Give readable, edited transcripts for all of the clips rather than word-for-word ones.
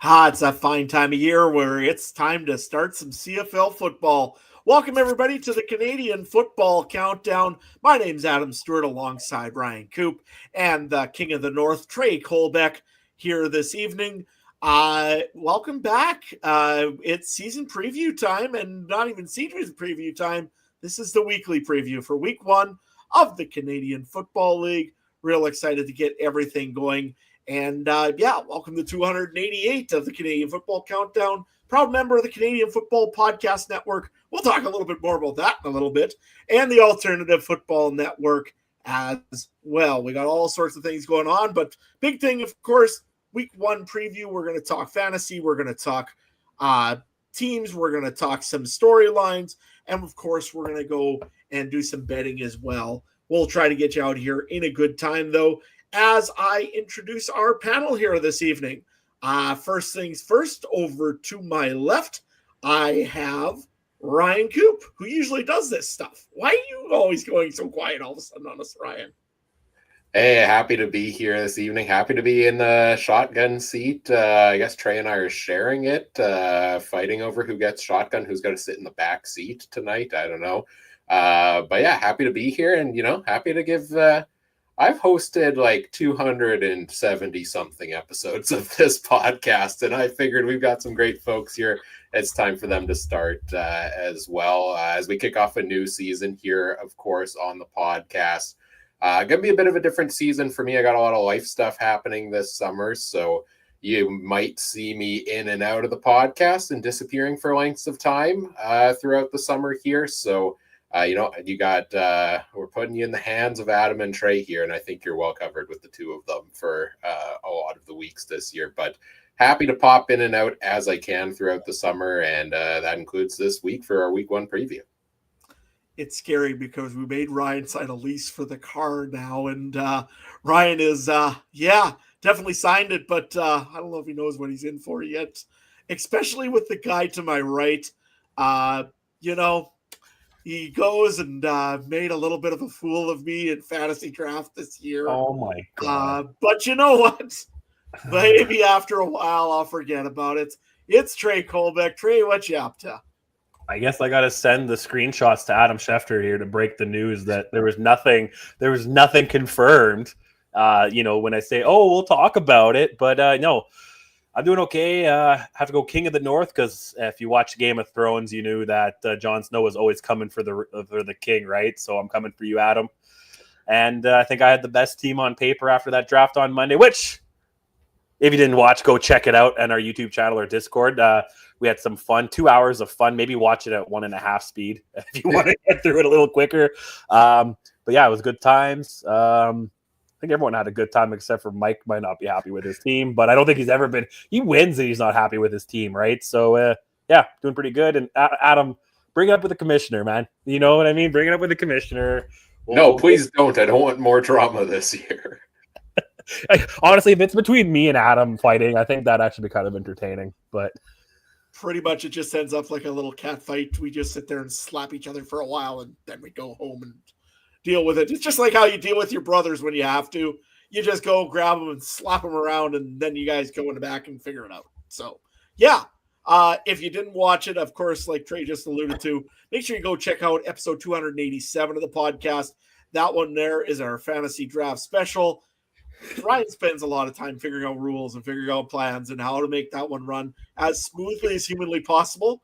It's that fine time of year where it's time to start some CFL football. Welcome, everybody, to the Canadian Football Countdown. My name's Adam Stewart alongside Ryan Coop and the King of the North, Trey Colbeck, here this evening. Welcome back. It's season preview time, and not even season preview time. This is the weekly preview for week one of the Canadian Football League. Real excited to get everything going. And welcome to 288 of the Canadian Football Countdown. Proud member of the Canadian Football Podcast Network. We'll talk a little bit more about that in a little bit. And the Alternative Football Network as well. We got all sorts of things going on, but big thing, of course, week one preview. We're going to talk fantasy. We're going to talk teams. We're going to talk some storylines. And, of course, we're going to go and do some betting as well. We'll try to get you out here in a good time, though, as I introduce our panel here this evening. First things first, over to my left, I have Ryan Coop, who usually does this stuff. Why are you always going so quiet all of a sudden on us, Ryan? Hey, happy to be here this evening. Happy to be in the shotgun seat. I guess Trey and I are sharing it, fighting over who gets shotgun, who's going to sit in the back seat tonight. I don't know. But yeah, happy to be here and, happy to give... I've hosted like 270 something episodes of this podcast, and I figured we've got some great folks here. It's time for them to start as well as we kick off a new season here, of course, on the podcast. Gonna be a bit of a different season for me. I got a lot of life stuff happening this summer, so you might see me in and out of the podcast and disappearing for lengths of time throughout the summer here. So you got, we're putting you in the hands of Adam and Trey here, and I think you're well covered with the two of them for a lot of the weeks this year, but happy to pop in and out as I can throughout the summer, and that includes this week for our week one preview. It's scary because we made Ryan sign a lease for the car now, and Ryan is, definitely signed it, but I don't know if he knows what he's in for yet, especially with the guy to my right. He goes and made a little bit of a fool of me in fantasy draft this year. Oh, my God. But you know what? Maybe after a while, I'll forget about it. It's Trey Colbeck. Trey, what you up to? I guess I got to send the screenshots to Adam Schefter here to break the news that there was nothing confirmed, when I say, we'll talk about it. But no, I'm doing okay. Have to go King of the North because if you watch Game of Thrones, you knew that Jon Snow was always coming for the king, right? So I'm coming for you, Adam. And I think I had the best team on paper after that draft on Monday, which, if you didn't watch, go check it out on our YouTube channel or Discord. We had some fun, 2 hours of fun. Maybe watch it at 1.5 speed if you want to get through it a little quicker. But yeah, it was good times. I think everyone had a good time except for Mike might not be happy with his team, but I don't think he's ever been. He wins and he's not happy with his team, right? So, doing pretty good. And Adam, bring it up with the commissioner, man. You know what I mean? Bring it up with the commissioner. No, please don't. I don't want more drama this year. Honestly, if it's between me and Adam fighting, I think that'd actually be kind of entertaining. But pretty much it just ends up like a little cat fight. We just sit there and slap each other for a while, and then we go home and deal with it. It's just like how you deal with your brothers when you have to. You just go grab them and slap them around, and then you guys go in the back and figure it out. So, yeah. If you didn't watch it, of course, like Trey just alluded to, make sure you go check out episode 287 of the podcast. That one there is our fantasy draft special. Ryan spends a lot of time figuring out rules and figuring out plans and how to make that one run as smoothly as humanly possible.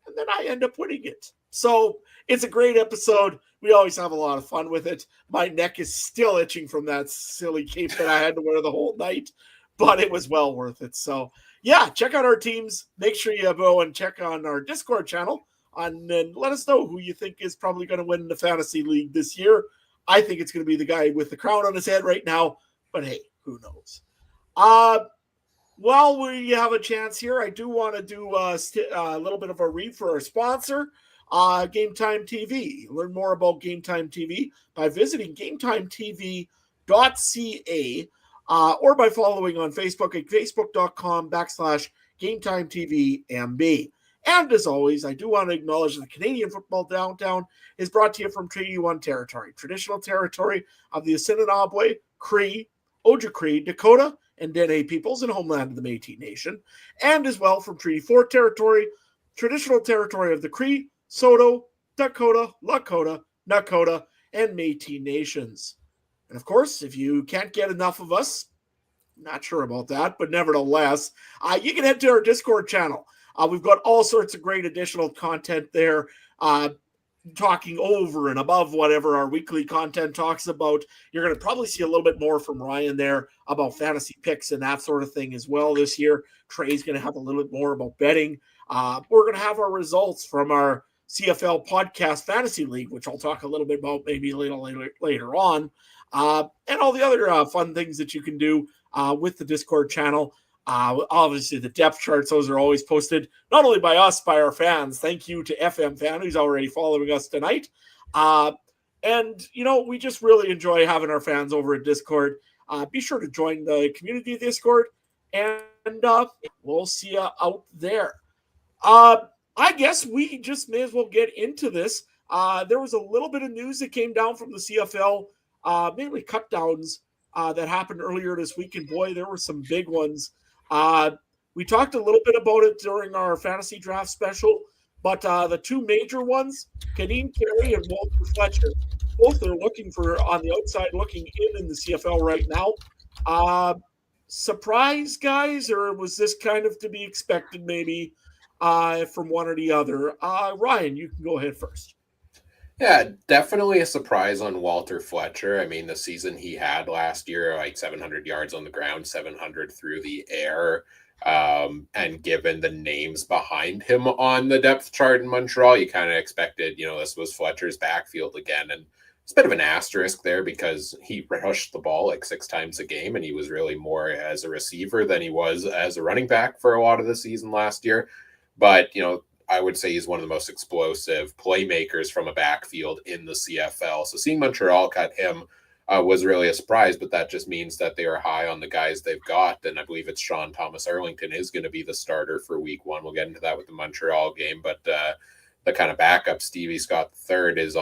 And then I end up winning it. So it's a great episode. We always have a lot of fun with it. My neck is still itching from that silly cape that I had to wear the whole night, but it was well worth it. So, yeah, check out our teams. Make sure you go and check on our Discord channel and let us know who you think is probably going to win the fantasy league this year. I think it's going to be the guy with the crown on his head right now, but hey, who knows? While we have a chance here, I do want to do a little bit of a read for our sponsor, Game Time TV. Learn more about Game Time TV by visiting GameTimeTV.ca or by following on Facebook at facebook.com/GameTimeTVMB. And as always, I do want to acknowledge that the Canadian Football Downtown is brought to you from Treaty 1 territory, traditional territory of the Assiniboine, Cree, Ojibwe, Dakota, and Dene peoples and homeland of the Métis Nation, and as well from Treaty 4 territory, traditional territory of the Cree, Saulteaux, Dakota, Lakota, Nakota, and Métis nations. And of course, if you can't get enough of us, not sure about that, but nevertheless, you can head to our Discord channel. We've got all sorts of great additional content there, talking over and above whatever our weekly content talks about. You're going to probably see a little bit more from Ryan there about fantasy picks and that sort of thing as well this year. Trey's going to have a little bit more about betting. We're going to have our results from our CFL podcast fantasy league, which I'll talk a little bit about maybe a little later on, and all the other fun things that you can do with the Discord channel. Obviously, the depth charts, those are always posted, not only by us, by our fans. Thank you to FM Fan, who's already following us tonight. And, we just really enjoy having our fans over at Discord. Be sure to join the community Discord, and we'll see you out there. I guess we just may as well get into this. There was a little bit of news that came down from the CFL, mainly cut downs that happened earlier this week. And boy, there were some big ones. We talked a little bit about it during our fantasy draft special, but the two major ones, Kadeem Carey and Walter Fletcher, both are looking for on the outside looking in the CFL right now. Surprise, guys, or was this kind of to be expected maybe from one or the other? Ryan, you can go ahead first. Yeah, definitely a surprise on Walter Fletcher. I mean, the season he had last year, like 700 yards on the ground, 700 through the air. And given the names behind him on the depth chart in Montreal, you kind of expected, this was Fletcher's backfield again. And it's a bit of an asterisk there because he rushed the ball like 6 times a game, and he was really more as a receiver than he was as a running back for a lot of the season last year. But, I would say he's one of the most explosive playmakers from a backfield in the CFL. So seeing Montreal cut him was really a surprise, but that just means that they are high on the guys they've got. And I believe it's Sean Thomas Arlington is going to be the starter for week 1. We'll get into that with the Montreal game, but the kind of backup Stevie Scott III is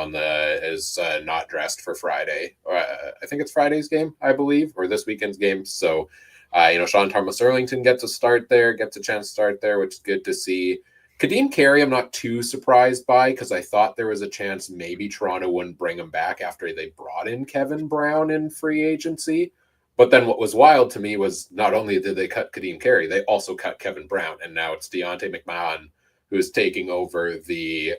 not dressed for Friday. I think it's Friday's game, I believe, or this weekend's game. So, Sean Thomas Arlington gets a chance to start there, which is good to see. Kadeem Carey, I'm not too surprised by because I thought there was a chance maybe Toronto wouldn't bring him back after they brought in Kevin Brown in free agency. But then what was wild to me was not only did they cut Kadeem Carey, they also cut Kevin Brown. And now it's Deontay McMahon who's taking over the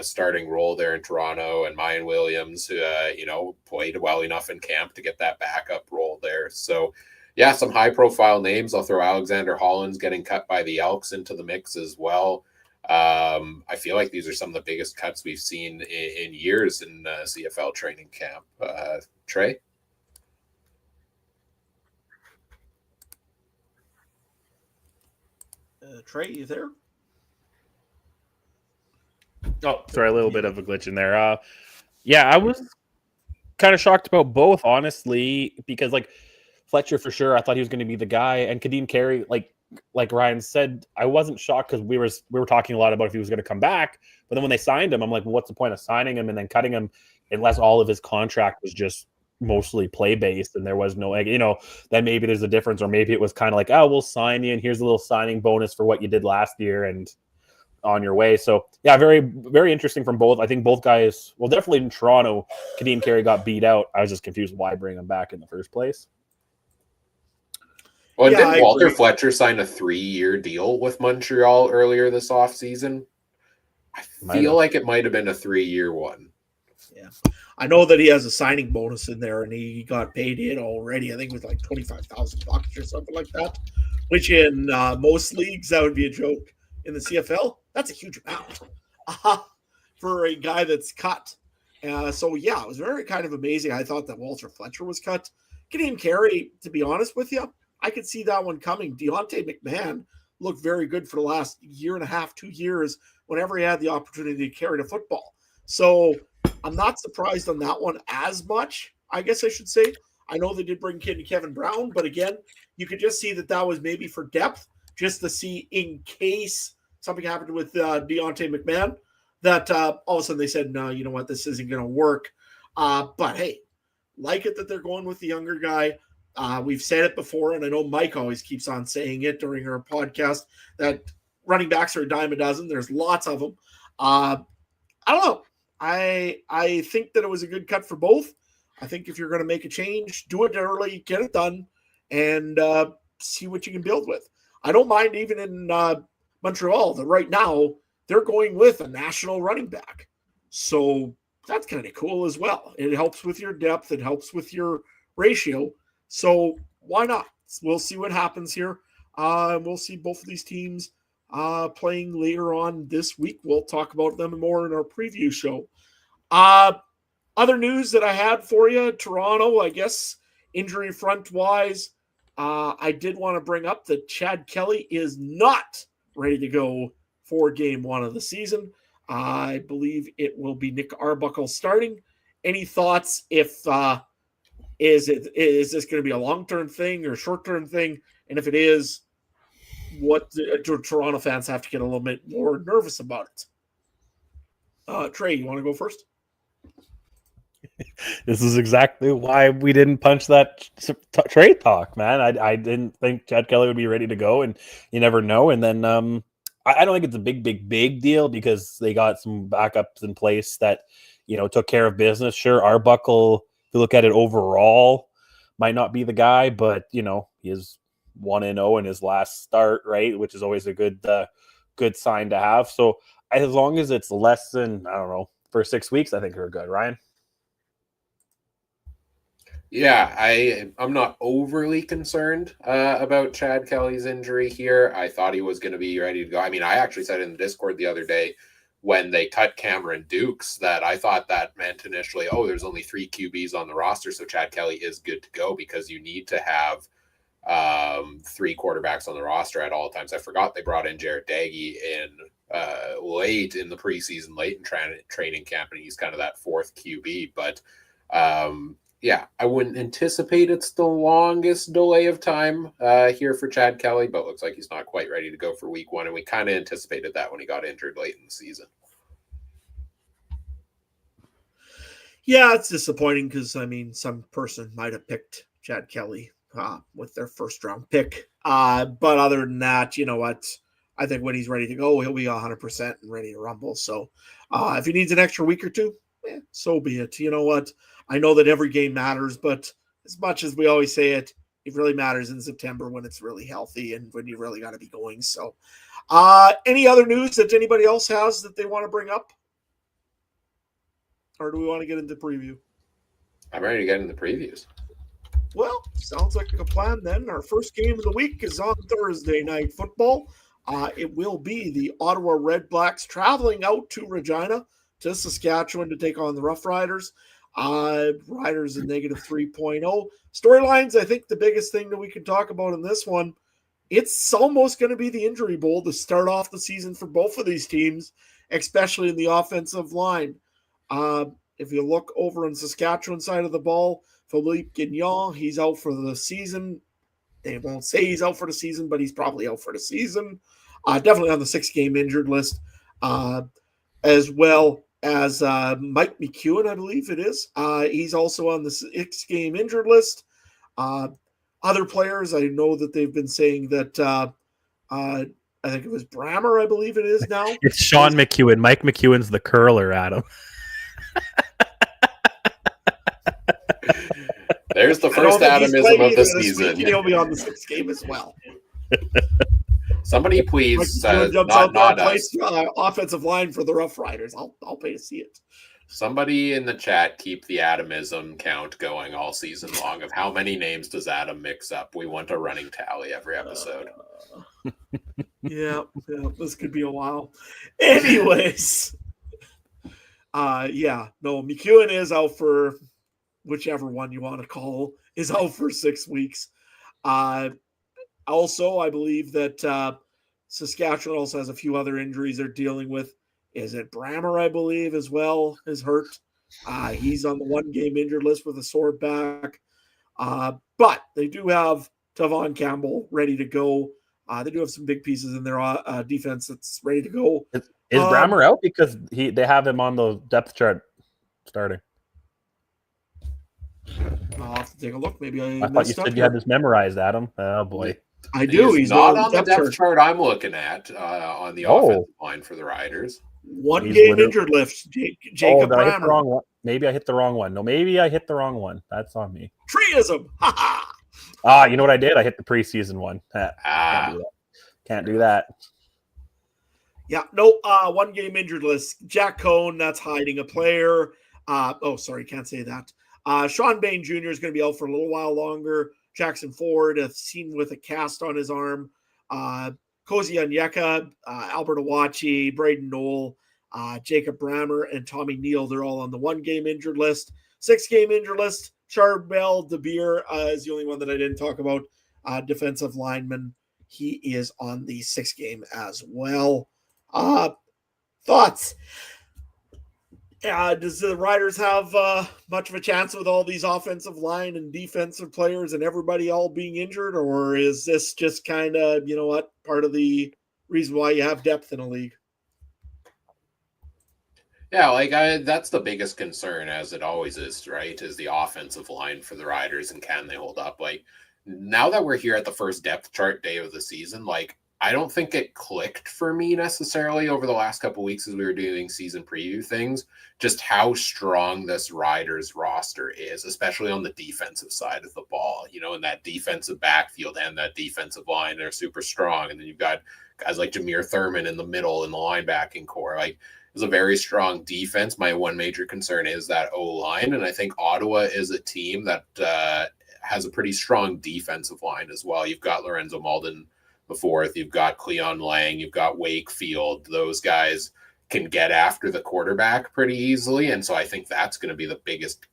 starting role there in Toronto, and Mayan Williams, who, played well enough in camp to get that backup role there. So, yeah, some high-profile names. I'll throw Alexander Hollins getting cut by the Elks into the mix as well. I feel like these are some of the biggest cuts we've seen in years in CFL training camp. Trey? Trey, you there? Oh, sorry, a little bit of a glitch in there. I was kind of shocked about both, honestly, because Fletcher for sure, I thought he was going to be the guy, and Kadeem Carey, like Ryan said, I wasn't shocked because we were talking a lot about if he was going to come back. But then when they signed him, I'm like, well, what's the point of signing him and then cutting him unless all of his contract was just mostly play based and there was no, then maybe there's a difference, or maybe it was kind of like, oh, we'll sign you and here's a little signing bonus for what you did last year and on your way. So yeah, very, very interesting from both. I think both guys, well, definitely in Toronto, Kadeem Carey got beat out. I was just confused why bring him back in the first place. Well, didn't Walter Fletcher sign a 3-year deal with Montreal earlier this offseason? I feel like it might have been a 3-year one. Yeah. I know that he has a signing bonus in there, and he got paid in already. I think it was like $25,000 or something like that, which in most leagues, that would be a joke. In the CFL, that's a huge amount for a guy that's cut. So, yeah, it was very kind of amazing. I thought that Walter Fletcher was cut. Kadeem Carey, to be honest with you, I could see that one coming. Deontay McMahon looked very good for the last year and a half, 2 years, whenever he had the opportunity to carry the football. So I'm not surprised on that one as much, I guess I should say. I know they did bring Kevin Brown, but again, you could just see that was maybe for depth, just to see in case something happened with Deontay McMahon, that all of a sudden they said, no, you know what, this isn't going to work. But hey, like it that they're going with the younger guy. We've said it before, and I know Mike always keeps on saying it during our podcast, that running backs are a dime a dozen. There's lots of them. I don't know. I think that it was a good cut for both. I think if you're going to make a change, do it early, get it done, and see what you can build with. I don't mind even in Montreal that right now they're going with a national running back. So that's kind of cool as well. It helps with your depth. It helps with your ratio. So why not? We'll see what happens here. We'll see both of these teams playing later on this week. We'll talk about them more in our preview show. Other news that I had for you, Toronto, I guess, injury front-wise, I did want to bring up that Chad Kelly is not ready to go for game 1 of the season. I believe it will be Nick Arbuckle starting. Any thoughts if is this going to be a long-term thing or short-term thing? And if it is, what do Toronto fans have to get a little bit more nervous about it? Trey, you want to go first? This is exactly why we didn't punch that trade talk, man. I didn't think Chad Kelly would be ready to go, and you never know. And then I don't think it's a big deal because they got some backups in place that, took care of business. Sure, Arbuckle, if you look at it overall, might not be the guy, but, he is 1-0 in his last start, right, which is always a good sign to have. So as long as it's less than, I don't know, for 6 weeks, I think we're good. Ryan? Yeah, I'm not overly concerned about Chad Kelly's injury here. I thought he was going to be ready to go. I mean, I actually said in the Discord the other day when they cut Cameron Dukes that I thought that meant initially, there's only 3 QBs on the roster, so Chad Kelly is good to go because you need to have 3 quarterbacks on the roster at all times. I forgot they brought in Jarrett Daggy in late in the preseason, late in training camp, and he's kind of that 4th QB, but yeah, I wouldn't anticipate it's the longest delay of time here for Chad Kelly, but looks like he's not quite ready to go for week 1, and we kind of anticipated that when he got injured late in the season. Yeah, it's disappointing because, some person might have picked Chad Kelly with their first-round pick. But other than that, you know what? I think when he's ready to go, he'll be 100% and ready to rumble. So if he needs an extra week or two, so be it. You know what? I know that every game matters, but as much as we always say it, it really matters in September when it's really healthy and when you really got to be going. So any other news that anybody else has that they want to bring up? Or do we want to get into preview? I'm ready to get into previews. Well, sounds like a plan then. Our first game of the week is on Thursday Night Football. It will be the Ottawa Red Blacks traveling out to Regina, to Saskatchewan to take on the Rough Riders. Riders a negative 3.0. Storylines, I think the biggest thing that we can talk about in this one, it's almost going to be the injury bowl to start off the season for both of these teams, especially in the offensive line. If you look over on Saskatchewan side of the ball, Philippe Gagnon, he's out for the season. They won't say he's out for the season, but he's probably out for the season. Definitely on the 6-game injured list, as well as Mike McEwen, I believe it is. He's also on the 6-game injured list. Other players, I know that they've been saying that I think it was Brammer, I believe it is now. It's Sean McEwen. Mike McEwen's the curler, Adam. There's the first Adamism of the season. He'll be on the 6th game as well. Somebody please, not us. Offensive line for the Rough Riders. I'll pay to see it. Somebody in the chat keep the Adamism count going all season long of how many names does Adam mix up. We want a running tally every episode. Yeah, this could be a while. Anyways, McEwen is out for whichever one you want to call, is out for 6 weeks. Also, I believe that Saskatchewan also has a few other injuries they're dealing with. Is it Brammer, I believe, as well, is hurt. He's on the 1-game injured list with a sore back. But they do have Tavon Campbell ready to go. They do have some big pieces in their defense that's ready to go. Is Brammer out? Because they have him on the depth chart starting. Off the to take a look. Maybe I thought you messed up said you here. had this memorized, Adam. Oh boy. I do. He's not on the depth chart I'm looking at on the offensive line for the Riders. One game injured list. Jacob I hit the Brammer. wrong one. Maybe I hit the wrong one. No, maybe I hit the wrong one. That's on me. Treeism. You know what I did? I hit the preseason one. Can't do that. Yeah, no, one game injured list. Jack Cohn, that's hiding a player. Can't say that. Sean Bain Jr. is going to be out for a little while longer. Jackson Ford, seen with a cast on his arm. Cozy Onyeka, Albert Awachi, Braden Knoll, Jacob Brammer, and Tommy Neal. They're all on the 1 game injured list. 6 game injured list. Charbel DeBeer is the only one that I didn't talk about. Defensive lineman. He is on the 6 game as well. Thoughts? Does the Riders have much of a chance with all these offensive line and defensive players and everybody all being injured, or is this just kind of, part of the reason why you have depth in a league? Yeah, that's the biggest concern, as it always is, right, is the offensive line for the Riders, and can they hold up? Now that we're here at the first depth chart day of the season, I don't think it clicked for me necessarily over the last couple of weeks as we were doing season preview things, just how strong this Riders roster is, especially on the defensive side of the ball. In that defensive backfield and that defensive line, they're super strong. And then you've got guys like Jameer Thurman in the middle in the linebacking core. It's a very strong defense. My one major concern is that O-line, and I think Ottawa is a team that has a pretty strong defensive line as well. You've got Lorenzo Malden the fourth, you've got Cleon Lang, you've got Wakefield. Those guys can get after the quarterback pretty easily, and so I think that's going to be the biggest,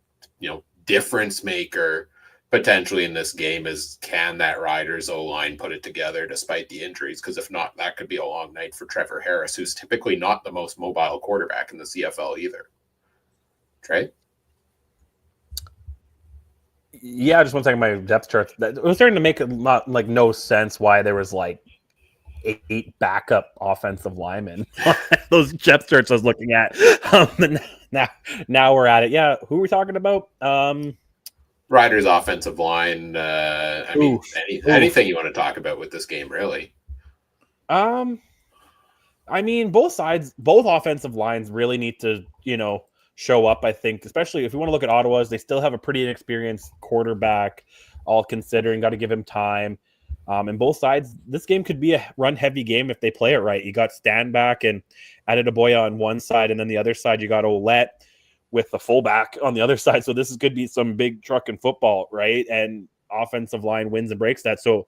difference maker potentially in this game is, can that Riders O-line put it together despite the injuries? Because if not, that could be a long night for Trevor Harris, who's typically not the most mobile quarterback in the CFL either. Trey? Yeah, I just want to take my depth charts. It was starting to make no sense why there was 8 backup offensive linemen. Those depth charts I was looking at. Now we're at it. Yeah, who are we talking about? Riders offensive line. Anything you want to talk about with this game, really? Both offensive lines really need to, show up, I think, especially if you want to look at Ottawa's. They still have a pretty inexperienced quarterback, all considering, got to give him time. And both sides, this game could be a run-heavy game if they play it right. You got Stanback and Adetoboya on one side, and then the other side you got Ouellette with the fullback on the other side. So this could be some big truck in football, right? And offensive line wins and breaks that. So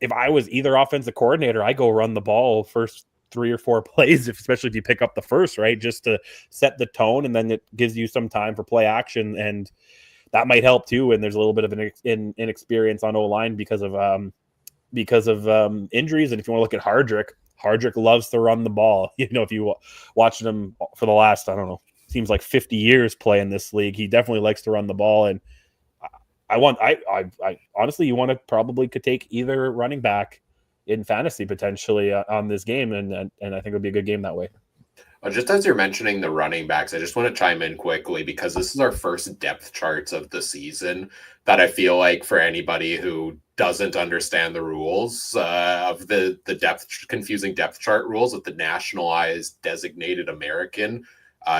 if I was either offensive coordinator, I go run the ball first 3 or 4 plays, especially if you pick up the first, right? Just to set the tone, and then it gives you some time for play action, and that might help too. And there's a little bit of an inexperience on O-line because of injuries. And if you want to look at Hardrick loves to run the ball. If you watched him for the last, I don't know, seems like 50 years play in this league, he definitely likes to run the ball. And I honestly, you want to probably could take either running back in fantasy potentially on this game, and I think it would be a good game that way. Just as you're mentioning the running backs, I just want to chime in quickly because this is our first depth charts of the season that I feel like for anybody who doesn't understand the rules of the confusing depth chart rules of the nationalized designated American,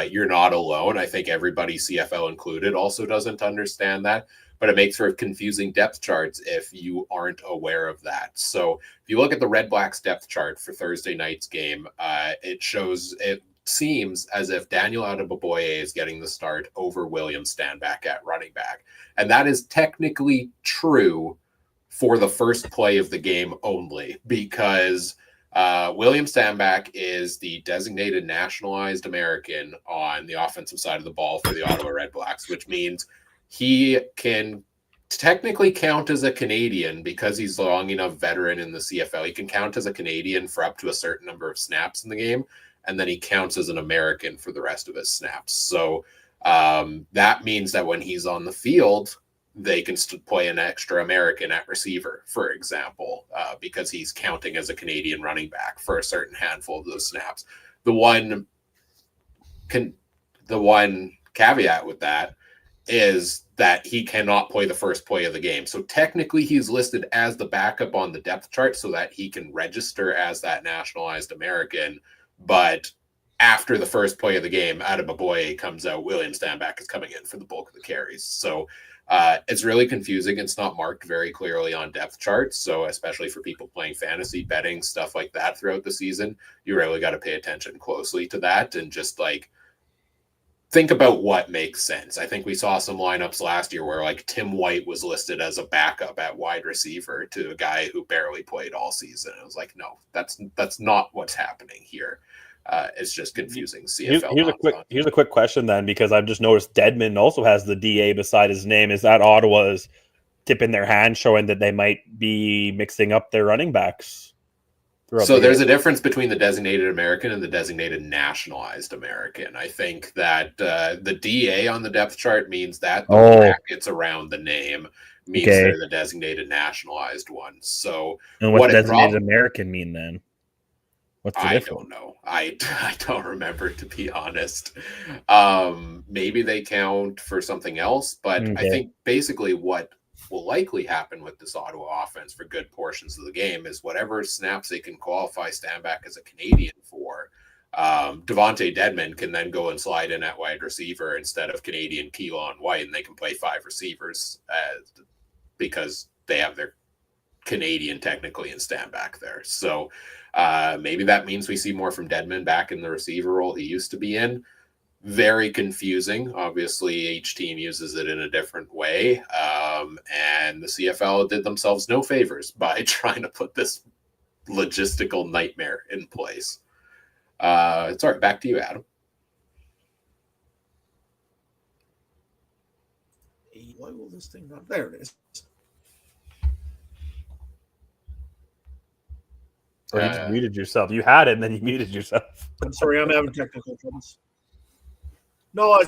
you're not alone. I think everybody, CFL included, also doesn't understand that. But it makes for confusing depth charts if you aren't aware of that. So if you look at the Red Blacks depth chart for Thursday night's game, it seems as if Daniel Adetoboya is getting the start over William Stanback at running back. And that is technically true for the first play of the game only, because William Stanback is the designated nationalized American on the offensive side of the ball for the Ottawa Red Blacks, which means he can technically count as a Canadian because he's long enough veteran in the CFL. He can count as a Canadian for up to a certain number of snaps in the game, and then he counts as an American for the rest of his snaps. So that means that when he's on the field, they can play an extra American at receiver, for example, because he's counting as a Canadian running back for a certain handful of those snaps. The one caveat with that is that he cannot play the first play of the game. So technically he's listed as the backup on the depth chart so that he can register as that nationalized American. But after the first play of the game, Adeboboye comes out, William Stanback is coming in for the bulk of the carries. So it's really confusing. It's not marked very clearly on depth charts. So especially for people playing fantasy, betting, stuff like that throughout the season, you really got to pay attention closely to that and just like think about what makes sense. I think we saw some lineups last year where like Tim White was listed as a backup at wide receiver to a guy who barely played all season. It was like, no, that's not what's happening here. It's just confusing. CFL. Here's a quick question then, because I've just noticed Deadman also has the DA beside his name. Is that Ottawa's tipping their hand, showing that they might be mixing up their running backs? So there's a difference between the designated American and the designated nationalized American. I think that the DA on the depth chart means that the brackets around the name means they're the designated nationalized one. So and what designated American mean then? What's the difference? I don't know. I don't remember, to be honest. Maybe they count for something else, but I think basically what will likely happen with this Ottawa offense for good portions of the game is whatever snaps they can qualify Stanback as a Canadian for, Devontae Deadman can then go and slide in at wide receiver instead of Canadian Keelan White, and they can play 5 receivers because they have their Canadian technically in Stanback there. So maybe that means we see more from Deadman back in the receiver role he used to be in. Very confusing. Obviously, each team uses it in a different way. And the CFL did themselves no favors by trying to put this logistical nightmare in place. Sorry, back to you, Adam. Why will this thing not? There it is. Or you just muted yourself. You had it, and then you muted yourself. I'm sorry, I'm having technical troubles. No,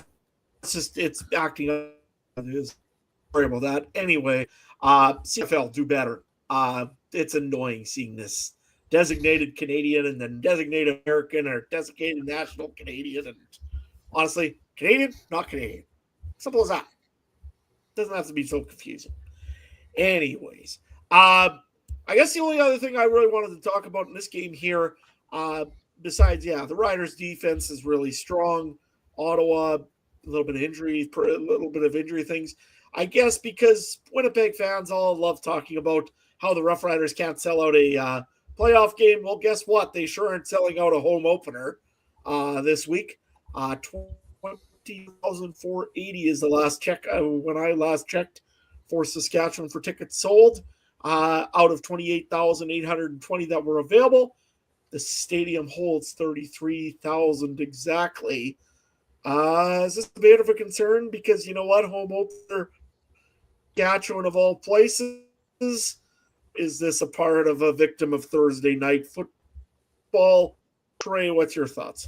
it's acting up. It is. Sorry about that. Anyway, CFL, do better. It's annoying seeing this designated Canadian and then designated American or designated national Canadian. And honestly, Canadian, not Canadian. Simple as that. Doesn't have to be so confusing. Anyways, I guess the only other thing I really wanted to talk about in this game here, besides, the Riders' defense is really strong. Ottawa, a little bit of injury things. I guess because Winnipeg fans all love talking about how the Rough Riders can't sell out a playoff game. Well, guess what? They sure aren't selling out a home opener this week. 20,480 is the last check. When I last checked for Saskatchewan for tickets sold, out of 28,820 that were available. The stadium holds 33,000 exactly. Is this a bit of a concern? Because you know what? Home opener, Saskatchewan of all places. Is this a part of a victim of Thursday night football? Trey, what's your thoughts?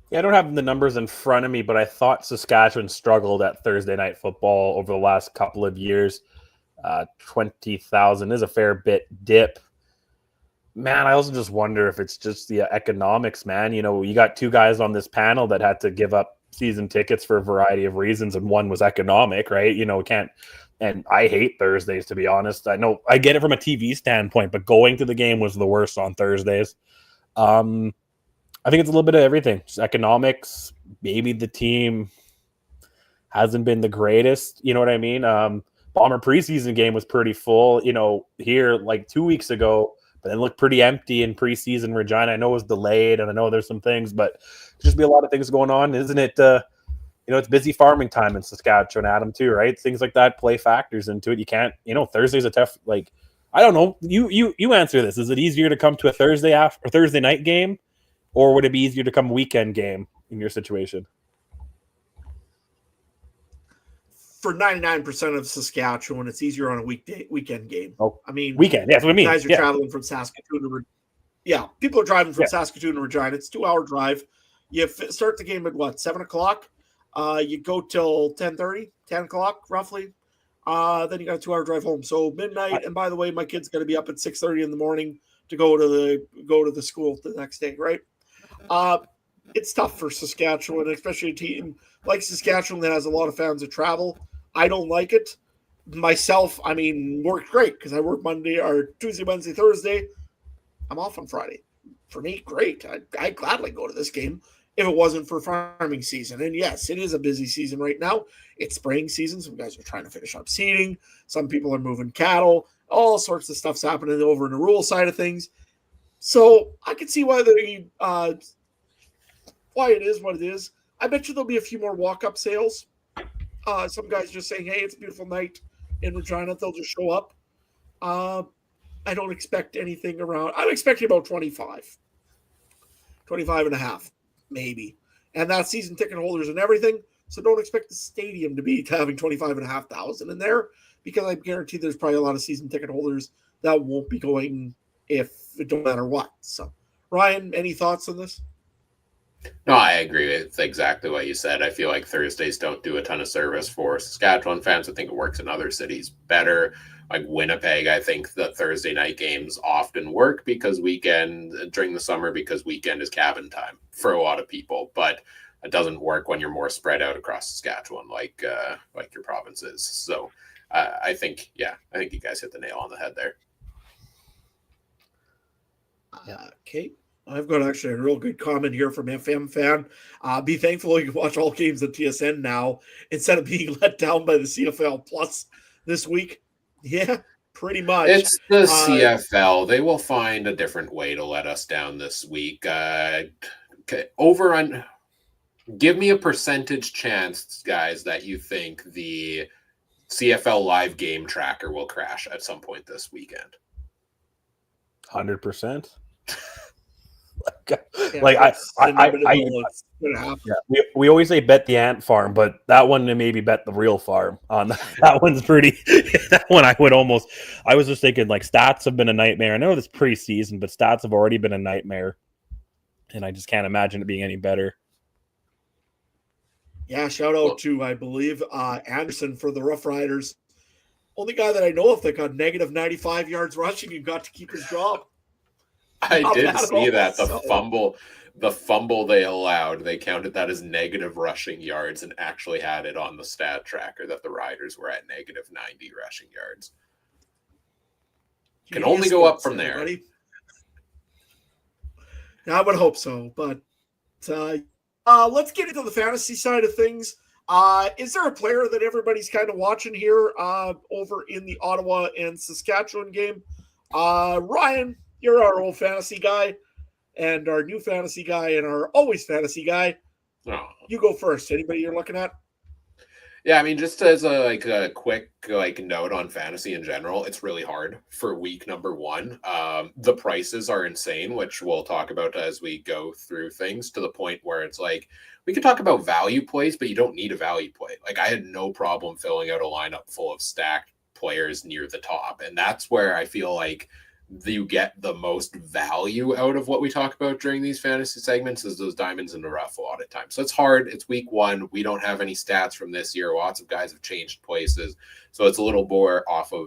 Yeah, I don't have the numbers in front of me, but I thought Saskatchewan struggled at Thursday night football over the last couple of years. 20,000 is a fair bit dip. Man, I also just wonder if it's just the economics, man. You know, you got 2 guys on this panel that had to give up season tickets for a variety of reasons, and one was economic, right? You know, can't. And I hate Thursdays, to be honest. I know I get it from a TV standpoint, but going to the game was the worst on Thursdays. I think it's a little bit of everything. Just economics. Maybe the team hasn't been the greatest. You know what I mean? Bomber preseason game was pretty full. You know, here like 2 weeks ago. But it looked pretty empty in preseason Regina. I know it was delayed, and I know there's some things, but there's just be a lot of things going on, isn't it? It's busy farming time in Saskatchewan, Adam, too, right? Things like that play factors into it. You can't, Thursday's a tough, I don't know. You answer this. Is it easier to come to a Thursday night game, or would it be easier to come a weekend game in your situation? For 99% of Saskatchewan, it's easier on a weekend game. Oh, I mean, weekend. That's what I mean. Guys are traveling from Saskatoon to people are driving from Saskatoon to Regina. It's a 2-hour drive. You start the game at 7:00. You go till 10:30, 10 o'clock roughly. Then you got a 2-hour drive home. So midnight. And by the way, my kid's going to be up at 6:30 in the morning to go to the school the next day, right? it's tough for Saskatchewan, especially a team like Saskatchewan that has a lot of fans that travel. I don't like it. Myself, I mean, worked great because I work Monday or Tuesday, Wednesday, Thursday. I'm off on Friday. For me, great. I'd gladly go to this game if it wasn't for farming season. And yes, it is a busy season right now. It's spraying season. Some guys are trying to finish up seeding. Some people are moving cattle. All sorts of stuff's happening over in the rural side of things. So I can see why why it is what it is. I bet you there'll be a few more walk-up sales. Some guys just saying, hey, it's a beautiful night in Regina. They'll just show up. I don't expect anything around. I'm expecting about 25 and a half, maybe. And that's season ticket holders and everything. So don't expect the stadium to be having 25,500 in there, because I guarantee there's probably a lot of season ticket holders that won't be going if it don't matter what. So, Ryan, any thoughts on this? No, I agree with exactly what you said. I feel like Thursdays don't do a ton of service for Saskatchewan fans. I think it works in other cities better. Like Winnipeg, I think the Thursday night games often work because during the summer, because weekend is cabin time for a lot of people. But it doesn't work when you're more spread out across Saskatchewan, like your province is. So I think you guys hit the nail on the head there. Okay. I've got actually a real good comment here from FM Fan. Be thankful you can watch all games on TSN now instead of being let down by the CFL Plus this week. Yeah, pretty much. It's the CFL. They will find a different way to let us down this week. Give me a percentage chance, guys, that you think the CFL live game tracker will crash at some point this weekend. 100%. We always say bet the ant farm, but that one maybe bet the real farm on that one's pretty. That one I was just thinking, like, stats have been a nightmare. I know this preseason, but stats have already been a nightmare, and I just can't imagine it being any better. Yeah, shout out to, I believe, Anderson for the Rough Riders. Only guy that I know of that got negative 95 yards rushing and got to keep his job. I did see that. The fumble they allowed, they counted that as negative rushing yards and actually had it on the stat tracker that the Riders were at negative 90 rushing yards. Can only go up from there. Yeah, I would hope so. But let's get into the fantasy side of things. Is there a player that everybody's kind of watching here over in the Ottawa and Saskatchewan game? Ryan, you're our old fantasy guy and our new fantasy guy and our always fantasy guy. Oh. You go first. Anybody you're looking at? Yeah, I mean, just as a quick note on fantasy in general, it's really hard for week number one. The prices are insane, which we'll talk about as we go through things, to the point where it's like we could talk about value plays, but you don't need a value play. Like, I had no problem filling out a lineup full of stacked players near the top, and that's where I feel like you get the most value out of what we talk about during these fantasy segments is those diamonds in the rough a lot of times. So it's hard. It's week one. We don't have any stats from this year. Lots of guys have changed places. So it's a little more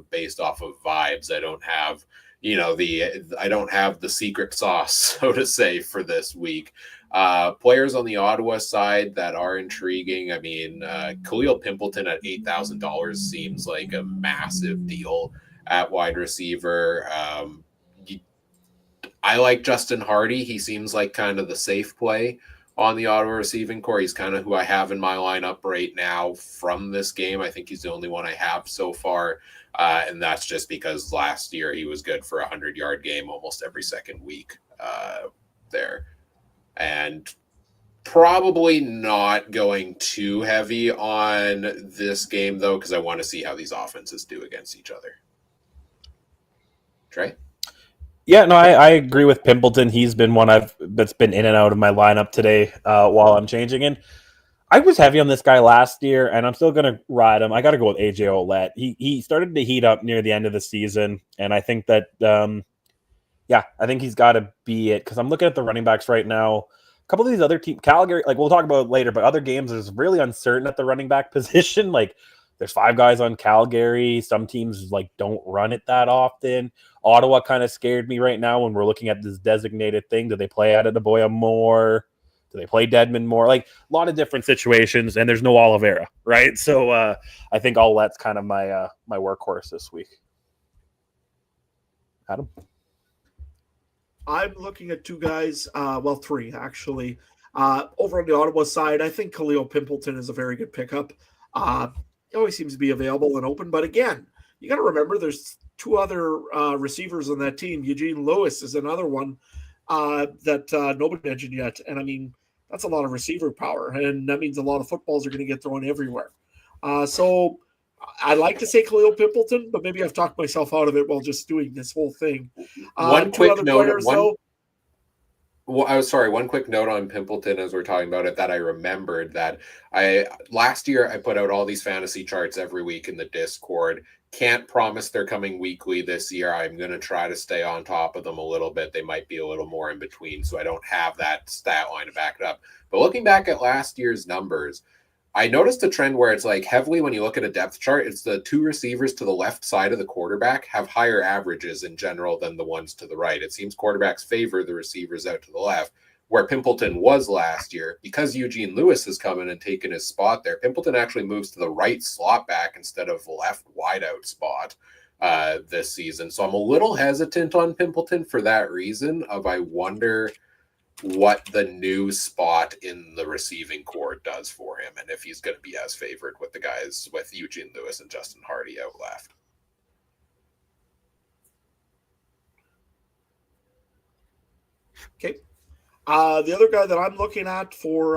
based off of vibes. I don't have, I don't have the secret sauce, so to say, for this week. Players on the Ottawa side that are intriguing. I mean, Khalil Pimpleton at $8,000 seems like a massive deal at wide receiver. I like Justin Hardy. He seems like kind of the safe play on the Ottawa receiving core. He's kind of who I have in my lineup right now from this game. I think he's the only one I have so far. And that's just because last year he was good for a 100-yard game almost every second week there. And probably not going too heavy on this game, though, because I want to see how these offenses do against each other. Trey? Yeah, no, I agree with Pimpleton. He's been one that's been in and out of my lineup today while I'm changing. And I was heavy on this guy last year, and I'm still going to ride him. I got to go with AJ Ouellette. He started to heat up near the end of the season, and I think that, I think he's got to be it, because I'm looking at the running backs right now. A couple of these other teams, Calgary, like we'll talk about it later, but other games is really uncertain at the running back position. Like, there's 5 guys on Calgary. Some teams don't run it that often. Ottawa kind of scared me right now when we're looking at this designated thing. Do they play Adetoboya more? Do they play Dedmon more? Like a lot of different situations, and there's no Oliveira, right? So I think Ouellette's kind of my my workhorse this week. Adam? I'm looking at two guys, three actually. Over on the Ottawa side, I think Khalil Pimpleton is a very good pickup. He always seems to be available and open, but again, you got to remember there's two other receivers on that team. Eugene Lewis is another one that nobody mentioned yet, and I mean that's a lot of receiver power, and that means a lot of footballs are going to get thrown everywhere. So I like to say Khalil Pimpleton, but maybe I've talked myself out of it while just doing this whole thing. One quick note. One quick note on Pimpleton as we're talking about it that I remembered that last year I put out all these fantasy charts every week in the Discord. Can't promise they're coming weekly this year. I'm going to try to stay on top of them a little bit. They might be a little more in between, so I don't have that stat line to back it up. But looking back at last year's numbers, I noticed a trend where it's like heavily when you look at a depth chart, it's the two receivers to the left side of the quarterback have higher averages in general than the ones to the right. It seems quarterbacks favor the receivers out to the left, where Pimpleton was last year. Because Eugene Lewis has come in and taken his spot there, Pimpleton actually moves to the right slot back instead of left wideout spot this season. So I'm a little hesitant on Pimpleton for that reason of I wonder what the new spot in the receiving core does for him and if he's going to be as favored with the guys with Eugene Lewis and Justin Hardy out left. Okay. The other guy that I'm looking at for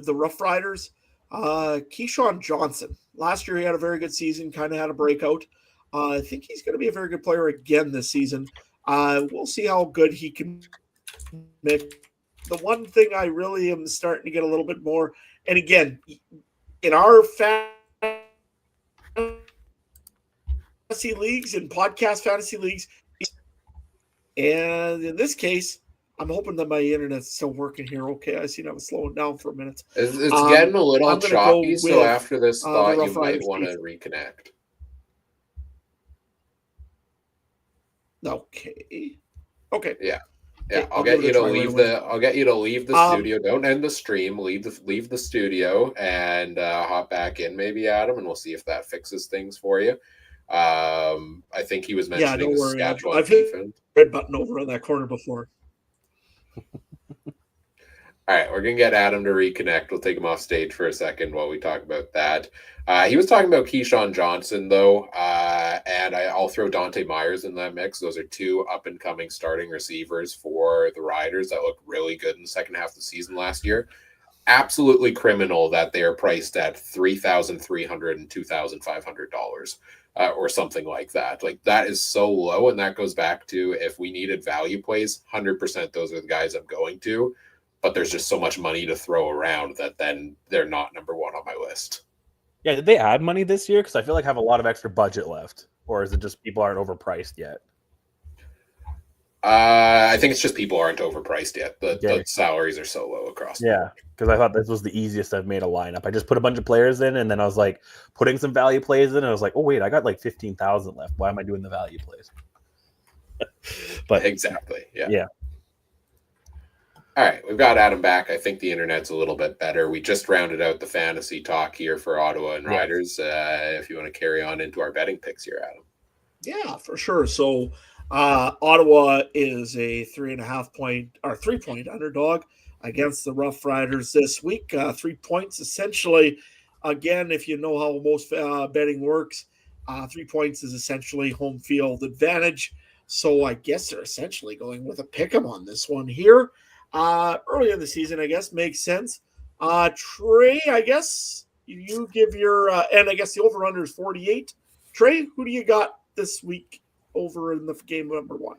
the Rough Riders, Keyshawn Johnson. Last year he had a very good season, kind of had a breakout. I think he's going to be a very good player again this season. We'll see how good he can make. The one thing I really am starting to get a little bit more, and again, in our fantasy leagues and podcast fantasy leagues, and in this case, I'm hoping that my internet's still working here. Okay, I see that was slowing down for a minute. It's getting a little choppy, so after this thought, you might want to reconnect. Okay. Yeah. Yeah, I'll get you to leave the studio. Don't end the stream. Leave the studio and hop back in, maybe, Adam, and we'll see if that fixes things for you. I think he was mentioning the Saskatchewan I've hit the red button over on that corner before. All right, we're going to get Adam to reconnect. We'll take him off stage for a second while we talk about that. He was talking about Keyshawn Johnson, though, and I'll throw Dante Myers in that mix. Those are two up-and-coming starting receivers for the Riders that looked really good in the second half of the season last year. Absolutely criminal that they are priced at $3,300 and $2,500 or something like that. Like, that is so low, and that goes back to if we needed value plays, 100% those are the guys I'm going to. But there's just so much money to throw around that then they're not number one on my list. Yeah, did they add money this year? Because I feel like I have a lot of extra budget left. Or is it just people aren't overpriced yet? I think it's just people aren't overpriced yet. The salaries are so low across the board. Because I thought this was the easiest I've made a lineup. I just put a bunch of players in, and then I was like putting some value plays in, and I was like, oh, wait, I got like 15,000 left. Why am I doing the value plays? But exactly, yeah. Yeah. All right, we've got Adam back. I think the internet's a little bit better. We just rounded out the fantasy talk here for Ottawa and Riders. If you want to carry on into our betting picks here, Adam. Yeah, for sure. So Ottawa is a 3.5 underdog against the Rough Riders this week. 3 points, essentially. Again, if you know how most betting works, 3 points is essentially home field advantage. So I guess they're essentially going with a pick 'em on this one here. Early in the season, I guess, makes sense. Trey, I guess you give your and I guess the over-under is 48. Trey, who do you got this week over in the game number 1?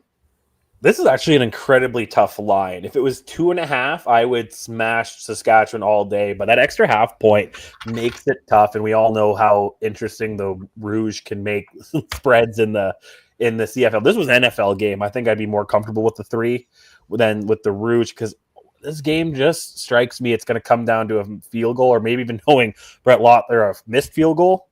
This is actually an incredibly tough line. If it was 2.5, I would smash Saskatchewan all day, but that extra half point makes it tough, and we all know how interesting the Rouge can make spreads in the CFL. This was an NFL game. I think I'd be more comfortable with the 3 than with the Rouge, because this game just strikes me it's going to come down to a field goal, or maybe even knowing Brett Lottler a missed field goal,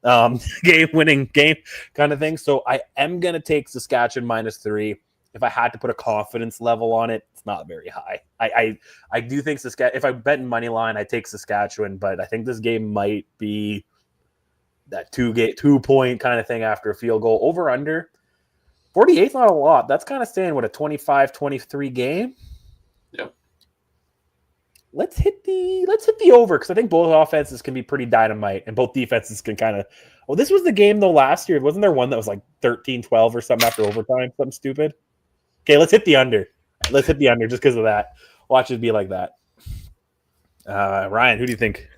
game-winning game kind of thing. So I am going to take Saskatchewan -3. If I had to put a confidence level on it, it's not very high. I do think Saskatchewan, if I bet in money line, I take Saskatchewan, but I think this game might be that 2-point kind of thing after a field goal. Over under 48's not a lot. That's kind of staying with a 25-23 game. Yep. Let's hit the over, because I think both offenses can be pretty dynamite and both defenses can kind of. Well, this was the game though last year. Wasn't there one that was like 13-12 or something after overtime? Something stupid. Okay, let's hit the under. Let's hit the under just because of that. Watch it be like that. Ryan, who do you think?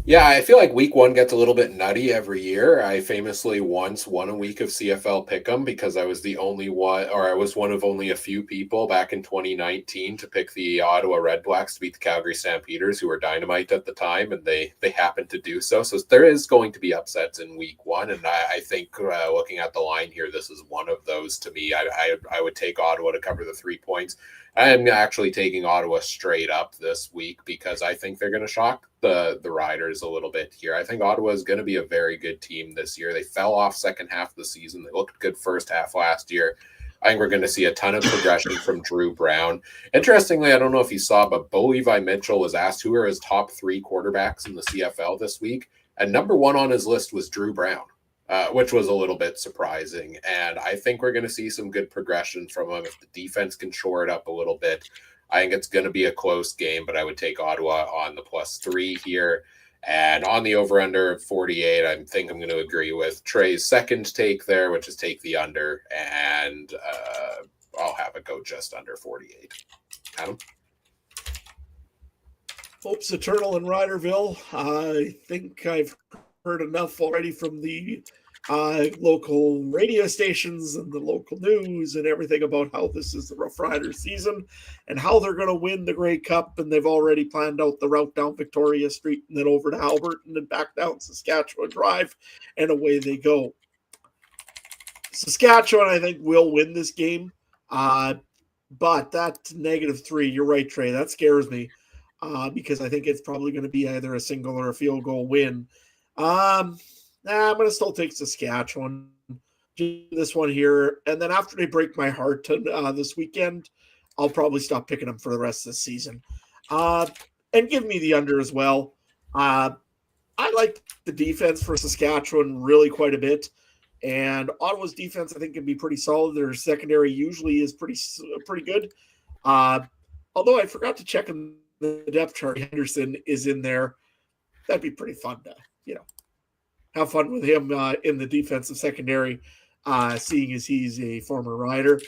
Yeah, I feel like week one gets a little bit nutty every year. I famously once won a week of CFL Pick'em because I was the only one, or I was one of only a few people back in 2019 to pick the Ottawa Red Blacks to beat the Calgary Stampeders, who were dynamite at the time, and they happened to do so. So there is going to be upsets in week one, and I think looking at the line here, this is one of those to me. I would take Ottawa to cover the 3 points. I am actually taking Ottawa straight up this week because I think they're going to shock the Riders a little bit here. I think Ottawa is going to be a very good team this year. They fell off second half of the season. They looked good first half last year. I think we're going to see a ton of progression from Drew Brown. Interestingly, I don't know if you saw, but Bo Levi Mitchell was asked who are his top 3 quarterbacks in the CFL this week, and number 1 on his list was Drew Brown. Which was a little bit surprising. And I think we're going to see some good progression from him if the defense can shore it up a little bit. I think it's going to be a close game, but I would take Ottawa on the +3 here. And on the over-under 48, I think I'm going to agree with Trey's second take there, which is take the under. And I'll have it go just under 48. Adam? Hope's eternal in Riderville. I think I've heard enough already from the local radio stations and the local news and everything about how this is the Rough Riders season and how they're going to win the Grey Cup. And they've already planned out the route down Victoria Street and then over to Albert and then back down Saskatchewan Drive, and away they go. Saskatchewan, I think, will win this game. But that -3, you're right, Trey, that scares me. Because I think it's probably going to be either a single or a field goal win. I'm going to still take Saskatchewan. Do this one here. And then after they break my heart this weekend, I'll probably stop picking them for the rest of the season. And give me the under as well. I like the defense for Saskatchewan really quite a bit. And Ottawa's defense, I think, can be pretty solid. Their secondary usually is pretty good. Although I forgot to check in the depth chart, Henderson is in there. That'd be pretty fun to, have fun with him in the defensive secondary, seeing as he's a former Rider.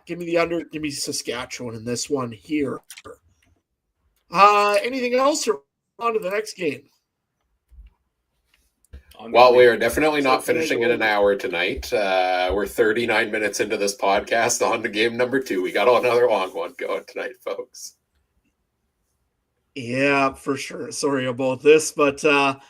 Give me the under. Give me Saskatchewan in this one here. Anything else, or on to the next game? Well, we are definitely not finishing in an hour tonight. We're 39 minutes into this podcast on to game number 2. We got another long one going tonight, folks. Yeah, for sure. Sorry about this, but first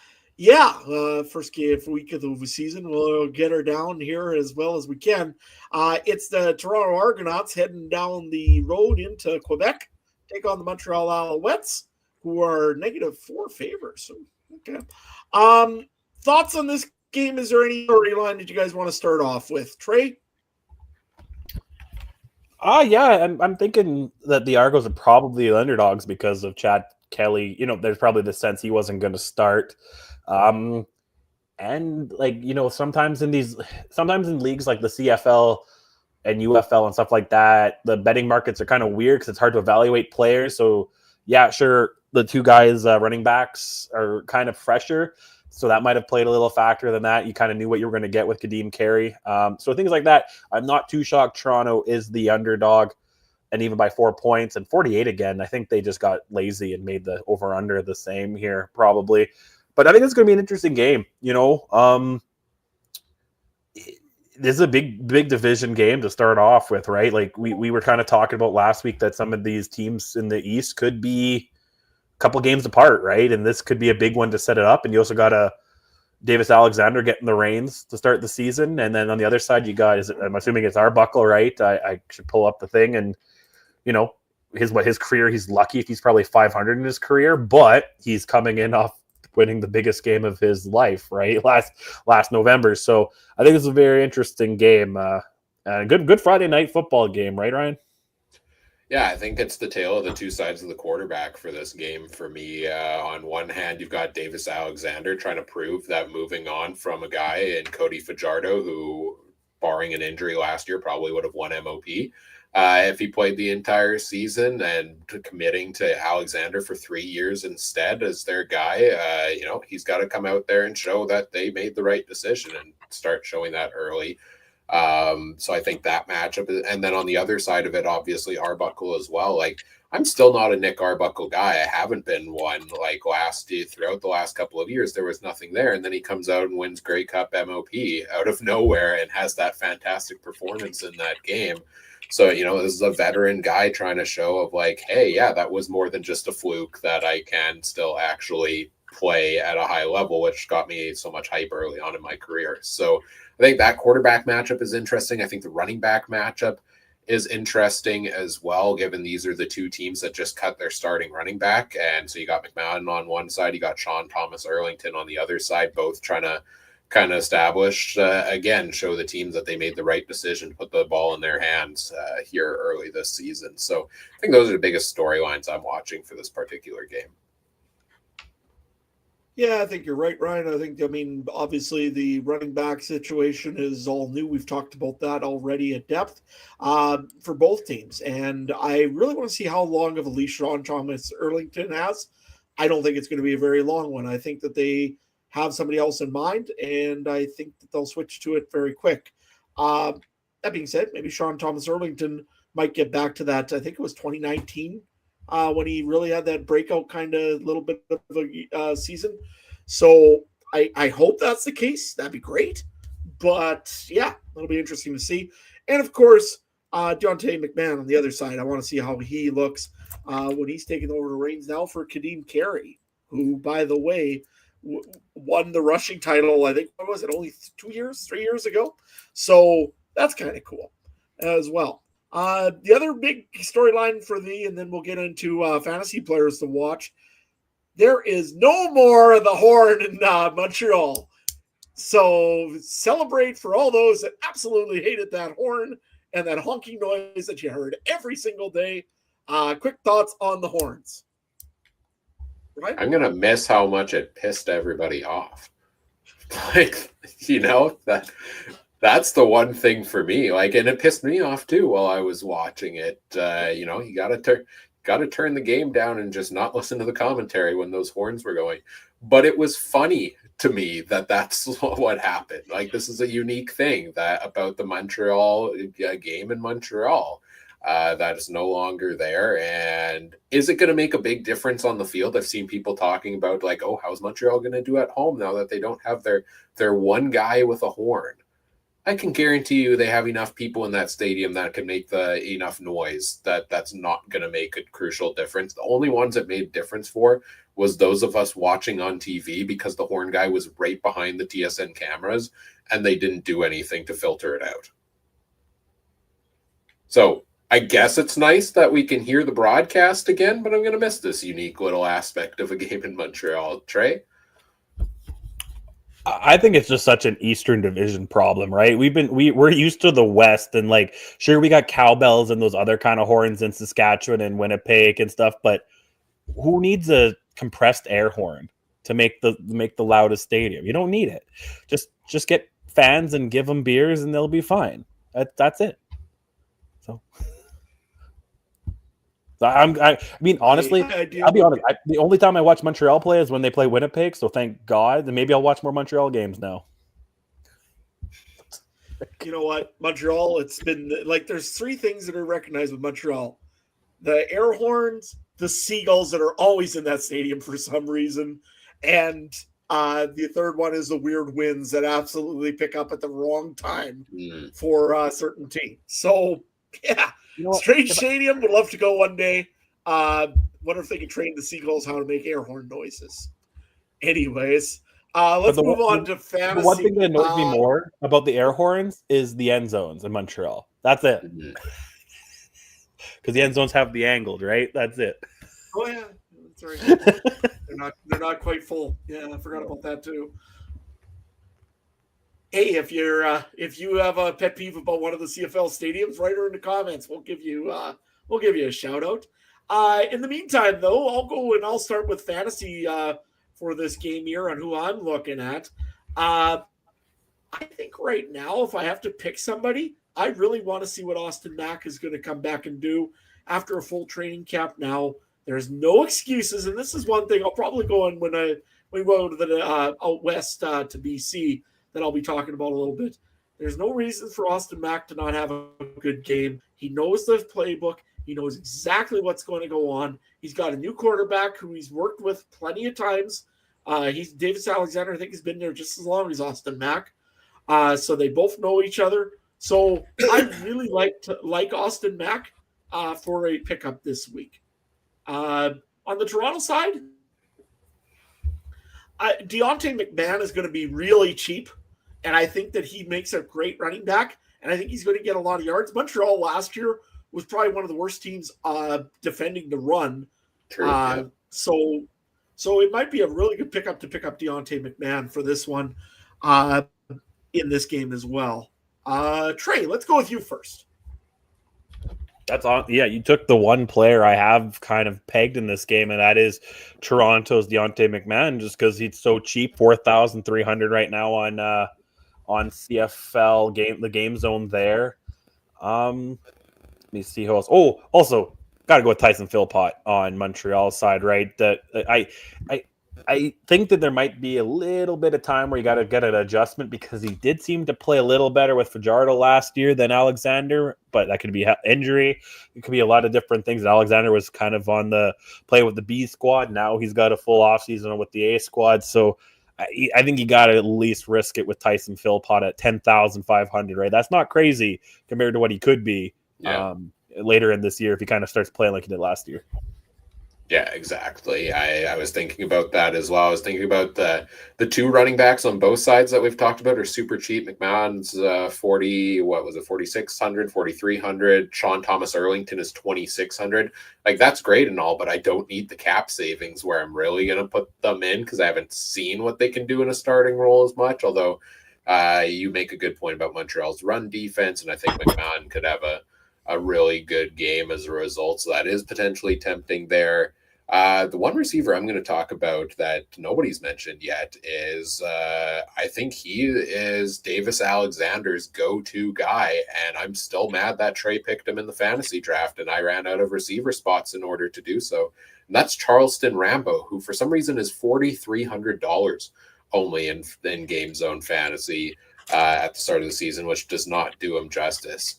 week of the season, we'll get her down here as well as we can. It's the Toronto Argonauts heading down the road into Quebec, take on the Montreal Alouettes, who are -4 favorites. Okay. Thoughts on this game? Is there any storyline that you guys want to start off with, Trey? I'm thinking that the Argos are probably the underdogs because of Chad Kelly. There's probably the sense he wasn't going to start. And sometimes in leagues like the CFL and UFL and stuff like that, the betting markets are kind of weird because it's hard to evaluate players. So yeah, sure, the 2 guys running backs are kind of fresher. So that might have played a little factor than that. You kind of knew what you were going to get with Kadeem Carey. So things like that. I'm not too shocked Toronto is the underdog, and even by 4 points. And 48 again, I think they just got lazy and made the over-under the same here probably. But I think it's going to be an interesting game. This is a big division game to start off with, right? Like we were kind of talking about last week that some of these teams in the East could be couple games apart, right? And this could be a big one to set it up. And you also got a Davis Alexander getting the reins to start the season. And then on the other side, you got, I'm assuming it's Arbuckle, right? I should pull up the thing. And, his career, he's lucky if he's probably 500 in his career, but he's coming in off winning the biggest game of his life, right? Last November. So I think it's a very interesting game. Good Friday night football game, right, Ryan? Yeah, I think it's the tale of the two sides of the quarterback for this game for me. On one hand, you've got Davis Alexander trying to prove that moving on from a guy in Cody Fajardo, who, barring an injury last year, probably would have won MOP if he played the entire season, and committing to Alexander for 3 years instead as their guy. He's got to come out there and show that they made the right decision and start showing that early. So I think that matchup, and then on the other side of it, obviously Arbuckle as well. Like, I'm still not a Nick Arbuckle guy. I haven't been one. Like, throughout the last couple of years, there was nothing there, and then he comes out and wins Grey Cup MOP out of nowhere and has that fantastic performance in that game. So, this is a veteran guy trying to show of like, hey, yeah, that was more than just a fluke, that I can still actually play at a high level, which got me so much hype early on in my career. So I think that quarterback matchup is interesting. I think the running back matchup is interesting as well, given these are the two teams that just cut their starting running back. And so you got McMahon on one side, you got Sean Thomas Erlington on the other side, both trying to kind of establish, show the teams that they made the right decision to put the ball in their hands here early this season. So I think those are the biggest storylines I'm watching for this particular game. Yeah, I think you're right, Ryan. Obviously the running back situation is all new. We've talked about that already at depth for both teams. And I really want to see how long of a leash Sean Thomas Erlington has. I don't think it's going to be a very long one. I think that they have somebody else in mind, and I think that they'll switch to it very quick. That being said, maybe Sean Thomas Erlington might get back to that. I think it was 2019 when he really had that breakout kind of little bit of a season. So I hope that's the case. That'd be great. But yeah, it'll be interesting to see. And of course, Deontay McMahon on the other side. I want to see how he looks when he's taking over the reins now for Kadeem Carey, who, by the way, won the rushing title, I think, what was it, only 3 years ago? So that's kind of cool as well. The other big storyline for me, and then we'll get into fantasy players to watch, there is no more of the horn in Montreal. So celebrate for all those that absolutely hated that horn and that honking noise that you heard every single day. Quick thoughts on the horns. Right? I'm going to miss how much it pissed everybody off. Like, that's the one thing for me. Like, and it pissed me off too while I was watching it. You got to turn the game down and just not listen to the commentary when those horns were going. But it was funny to me that's what happened. Like, this is a unique thing about the Montreal game in Montreal. That is no longer there. And is it going to make a big difference on the field? I've seen people talking about like, oh, how's Montreal going to do at home now that they don't have their one guy with a horn? I can guarantee you they have enough people in that stadium that can make enough noise that's not going to make a crucial difference. The only ones that made difference for was those of us watching on TV, because the horn guy was right behind the TSN cameras and they didn't do anything to filter it out. So I guess it's nice that we can hear the broadcast again, but I'm going to miss this unique little aspect of a game in Montreal. Trey? I think it's just such an Eastern Division problem, right? We're used to the West, and like, sure, we got cowbells and those other kind of horns in Saskatchewan and Winnipeg and stuff, but who needs a compressed air horn to make the loudest stadium? You don't need it. Just get fans and give them beers and they'll be fine. That's it. So I mean, honestly, I'll be honest. The only time I watch Montreal play is when they play Winnipeg. So thank God. And maybe I'll watch more Montreal games now. You know what? Montreal, it's been like there's three things that are recognized with Montreal: the air horns, the seagulls that are always in that stadium for some reason, and the third one is the weird winds that absolutely pick up at the wrong time for certain teams. So, yeah. Strange stadium. Would love to go one day. Wonder if they can train the seagulls how to make air horn noises. Anyways, let's move on to fantasy. The one thing that annoys me more about the air horns is the end zones in Montreal. That's it. Because the end zones have the angled, right? That's it. Oh yeah, that's right. they're not quite full. Yeah, I forgot about that too. Hey, if you have a pet peeve about one of the CFL stadiums, write her in the comments. We'll give you we'll give you a shout out. In the meantime, though, I'll go and I'll start with fantasy for this game here on who I'm looking at. I think right now, if I have to pick somebody, I really want to see what Austin Mack is going to come back and do after a full training camp. Now, there's no excuses, and this is one thing I'll probably go on when we go to the out west to BC that I'll be talking about a little bit. There's no reason for Austin Mack to not have a good game. He knows the playbook. He knows exactly what's going to go on. He's got a new quarterback who he's worked with plenty of times. He's Davis Alexander. I think he's been there just as long as Austin Mack. So they both know each other. So I really like Austin Mack for a pickup this week. On the Toronto side, Deontay McMahon is going to be really cheap, and I think that he makes a great running back, and I think he's going to get a lot of yards. Montreal last year was probably one of the worst teams defending the run. True, yeah. So it might be a really good pickup to pick up Deontay McMahon for this one in this game as well. Trey, let's go with you first. That's on. Yeah, you took the one player I have kind of pegged in this game, and that is Toronto's Deontay McMahon, just because he's so cheap, 4,300 right now on CFL the game zone there. Let me see who else. Oh, also got to go with Tyson Philpott on Montreal's side, right? That I think that there might be a little bit of time where you got to get an adjustment, because he did seem to play a little better with Fajardo last year than Alexander, but that could be injury. It could be a lot of different things. Alexander was kind of on the play with the B squad. Now he's got a full offseason with the A squad. So I think you got to at least risk it with Tyson Philpott at 10,500, right? That's not crazy compared to what he could be later in this year if he kind of starts playing like he did last year. Yeah, exactly. I was thinking about that as well. I was thinking about the two running backs on both sides that we've talked about are super cheap. McMahon's 4,600, 4,300. Sean Thomas Erlington is 2,600. Like, that's great and all, but I don't need the cap savings where I'm really going to put them in, because I haven't seen what they can do in a starting role as much. Although you make a good point about Montreal's run defense, and I think McMahon could have a really good game as a result. So that is potentially tempting there. The one receiver I'm going to talk about that nobody's mentioned yet is I think he is Davis Alexander's go-to guy, and I'm still mad that Trey picked him in the fantasy draft and I ran out of receiver spots in order to do so. And that's Charleston Rambo, who for some reason is $4,300 only in Game Zone Fantasy at the start of the season, which does not do him justice.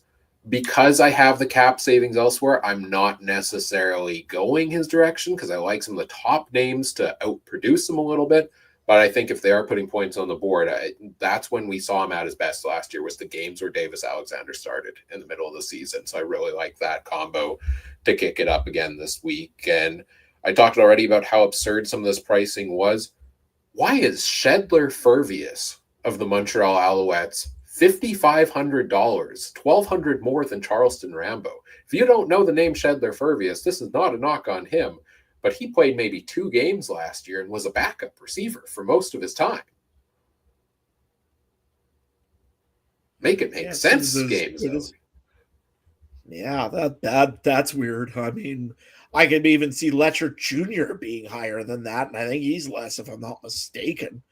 Because I have the cap savings elsewhere, I'm not necessarily going his direction, because I like some of the top names to outproduce him a little bit. But I think if they are putting points on the board, that's when we saw him at his best last year, was the games where Davis Alexander started in the middle of the season. So I really like that combo to kick it up again this week. And I talked already about how absurd some of this pricing was. Why is Shedler Furvius of the Montreal Alouettes $5,500, $1,200 more than Charleston Rambo? If you don't know the name Shedler Furvius, this is not a knock on him, but he played maybe 2 games last year and was a backup receiver for most of his time. Make it make sense, games. Yeah, that's weird. I mean, I could even see Letcher Jr. being higher than that, and I think he's less, if I'm not mistaken.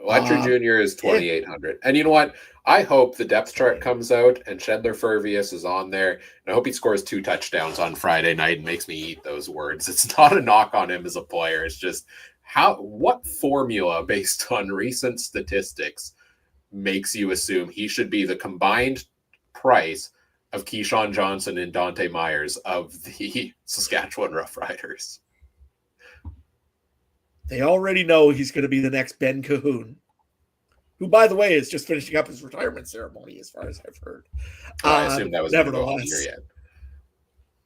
Letcher Jr. is 2,800. And you know what? I hope the depth chart comes out and Shedler Furvius is on there. And I hope he scores 2 touchdowns on Friday night and makes me eat those words. It's not a knock on him as a player. It's just what formula based on recent statistics makes you assume he should be the combined price of Keyshawn Johnson and Dante Myers of the Saskatchewan Roughriders? They already know he's going to be the next Ben Cahoon, who, by the way, is just finishing up his retirement ceremony, as far as I've heard. I assume that was never nevertheless on here yet.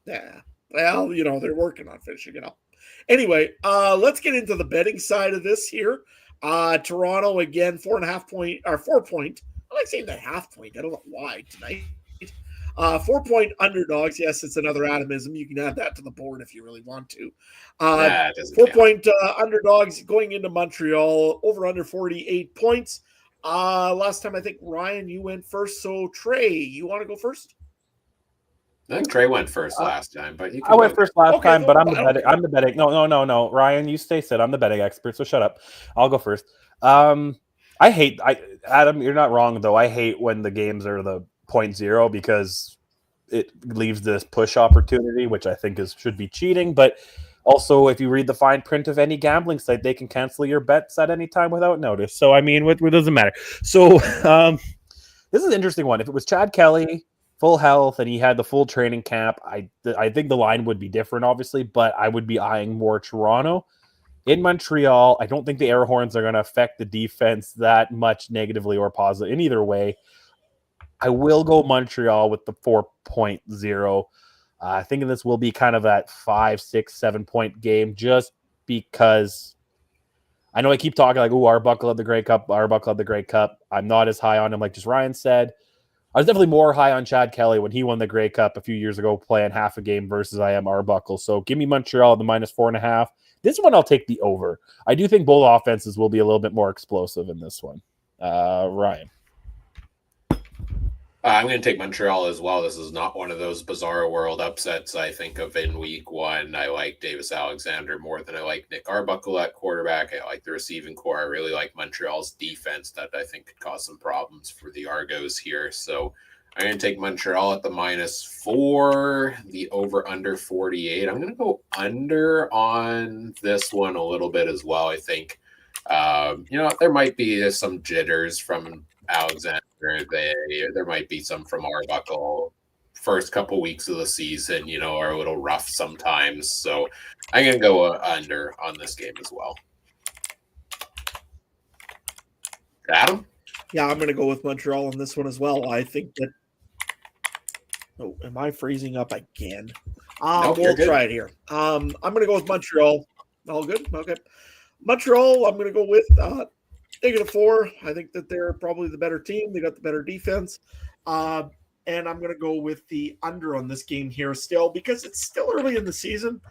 Yeah. Well, they're working on finishing it up. Anyway, let's get into the betting side of this here. Toronto, again, 4.5 point, or 4 point. I like saying that half point. I don't know why tonight. 4 point underdogs. Yes, it's another atomism. You can add that to the board if you really want to. 4 point underdogs going into Montreal, over under 48 points. Last time, I think, Ryan, you went first. So, Trey, you want to go first? I think Trey went first last time, but you can I went go first last Okay, time, no, but I'm I the don't betting. care. I'm the betting. No. Ryan, you stay sit. I'm the betting expert, so shut up. I'll go first. I hate. Adam, you're not wrong though. I hate when the games are the 0.0 because it leaves this push opportunity, which I think should be cheating. But also, if you read the fine print of any gambling site, they can cancel your bets at any time without notice. So I mean, what doesn't matter. So this is an interesting one. If it was Chad Kelly, full health, and he had the full training camp, I think the line would be different, obviously, but I would be eyeing more Toronto. In Montreal, I don't think the air horns are going to affect the defense that much negatively or positive in either way. I will go Montreal with the 4.0. Thinking this will be kind of that 5, 6, 7 point game just because I know I keep talking like, ooh, Arbuckle had the Grey Cup, Arbuckle had the Grey Cup. I'm not as high on him like just Ryan said. I was definitely more high on Chad Kelly when he won the Grey Cup a few years ago, playing half a game versus I am Arbuckle. So give me Montreal at the -4.5. This one I'll take the over. I do think both offenses will be a little bit more explosive in this one. Ryan. I'm going to take Montreal as well. This is not one of those bizarre world upsets I think of in week one. I like Davis Alexander more than I like Nick Arbuckle at quarterback. I like the receiving core. I really like Montreal's defense that I think could cause some problems for the Argos here. So I'm going to take Montreal at the -4, the over under 48. I'm going to go under on this one a little bit as well. I think, there might be some jitters from Alexander. There might be some from Arbuckle. First couple weeks of the season, are a little rough sometimes. So I'm going to go under on this game as well. Adam? Yeah, I'm going to go with Montreal on this one as well. I think that. Oh, am I freezing up again? Nope, We'll try it here. I'm going to go with Montreal. All good? Okay. Montreal, I'm going to go with -4. I think that they're probably the better team. They got the better defense. And I'm going to go with the under on this game here still because it's still early in the season.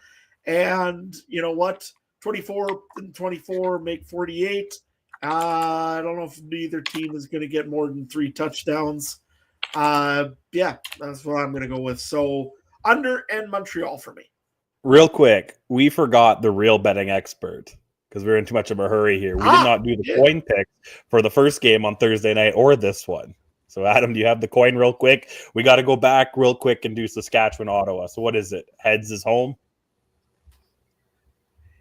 And you know what? 24 and 24 make 48. I don't know if neither team is going to get more than 3 touchdowns. Yeah, that's what I'm going to go with. So under and Montreal for me. Real quick, we forgot the real betting expert because we're in too much of a hurry here. We did not do the coin pick for the first game on Thursday night or this one. So, Adam, do you have the coin real quick? We got to go back real quick and do Saskatchewan, Ottawa. So, what is it? Heads is home?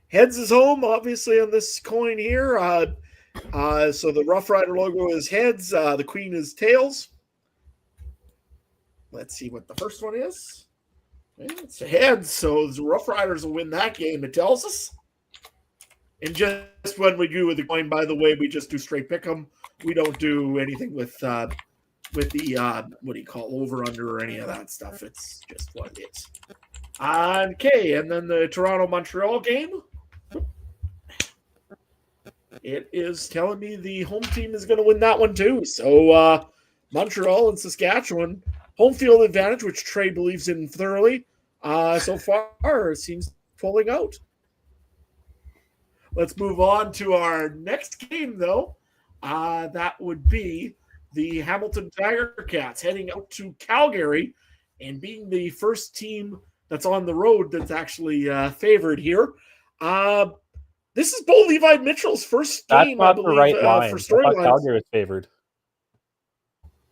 Heads is home, obviously, on this coin here. So the Rough Rider logo is heads. The Queen is tails. Let's see what the first one is. It's heads. So the Rough Riders will win that game, it tells us. And just when we do with the coin, by the way, we just do straight pick 'em. We don't do anything with the what do you call over under or any of that stuff. It's just what it is. Okay, and then the Toronto Montreal game. It is telling me the home team is going to win that one too. So Montreal and Saskatchewan, home field advantage, which Trey believes in thoroughly. So far, seems pulling out. Let's move on to our next game, though. That would be the Hamilton Tiger Cats heading out to Calgary and being the first team that's on the road that's actually favored here. This is Bo Levi Mitchell's first game, I believe, right line. for storylines. Calgary is favored.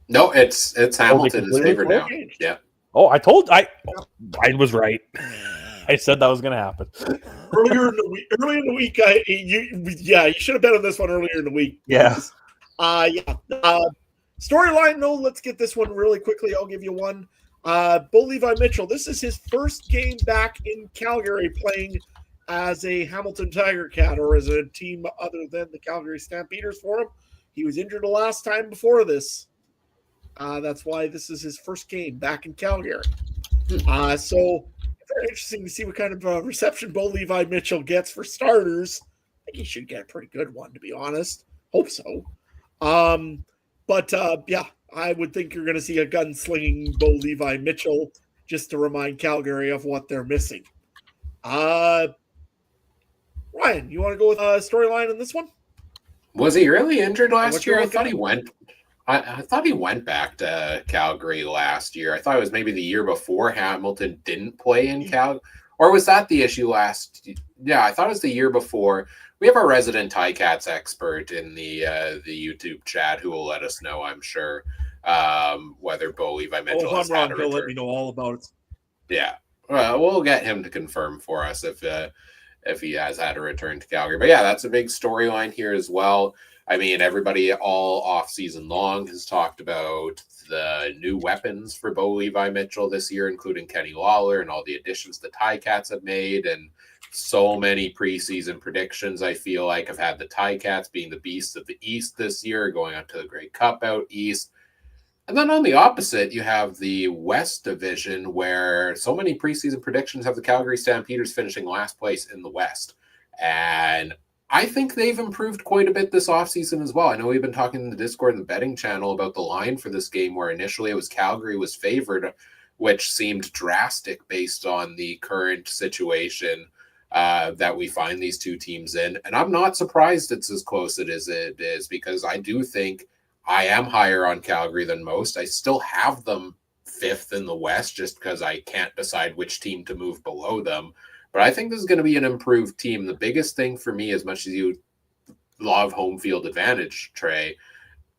No, it's Hamilton is favored now. Yeah. Oh, I was right. I said that was going to happen. Early in the week, you should have bet on this one earlier in the week. Yeah. Storyline, though, let's get this one really quickly. I'll give you one. Bo Levi Mitchell, this is his first game back in Calgary playing as a Hamilton Tiger Cat or as a team other than the Calgary Stampeders for him. He was injured the last time before this. That's why this is his first game back in Calgary. So very interesting to see what kind of reception Bo Levi Mitchell gets for starters. I think he should get a pretty good one, to be honest. Hope so. But I would think you're going to see a gunslinging Bo Levi Mitchell just to remind Calgary of what they're missing. Ryan, you want to go with a storyline in this one? Was he really injured last year? I thought he went. I thought he went back to Calgary last year. I thought it was maybe the year before Hamilton didn't play in Calgary. Or was that the issue last? Yeah, I thought it was the year before. We have our resident Ticats expert in the YouTube chat who will let us know, I'm sure, whether Bo Levi Mitchell if I'm has had wrong, a he'll let return. me know all about it. Yeah, we'll get him to confirm for us if he has had a return to Calgary. But yeah, that's a big storyline here as well. I mean, everybody all off season long has talked about the new weapons for Bo Levi Mitchell this year, including Kenny Lawler and all the additions the Ticats have made. And so many preseason predictions, I feel like, have had the Ticats being the beasts of the East this year, going on to the Grey Cup out East. And then on the opposite, you have the West Division, where so many preseason predictions have the Calgary Stampeders finishing last place in the West. And I think they've improved quite a bit this offseason as well. I know we've been talking in the Discord and the betting channel about the line for this game, where initially it was Calgary was favored, which seemed drastic based on the current situation that we find these two teams in. And I'm not surprised it's as close as it is, because I do think I am higher on Calgary than most. I still have them fifth in the West just because I can't decide which team to move below them. But I think this is going to be an improved team. The biggest thing for me, as much as you love home field advantage, Trey,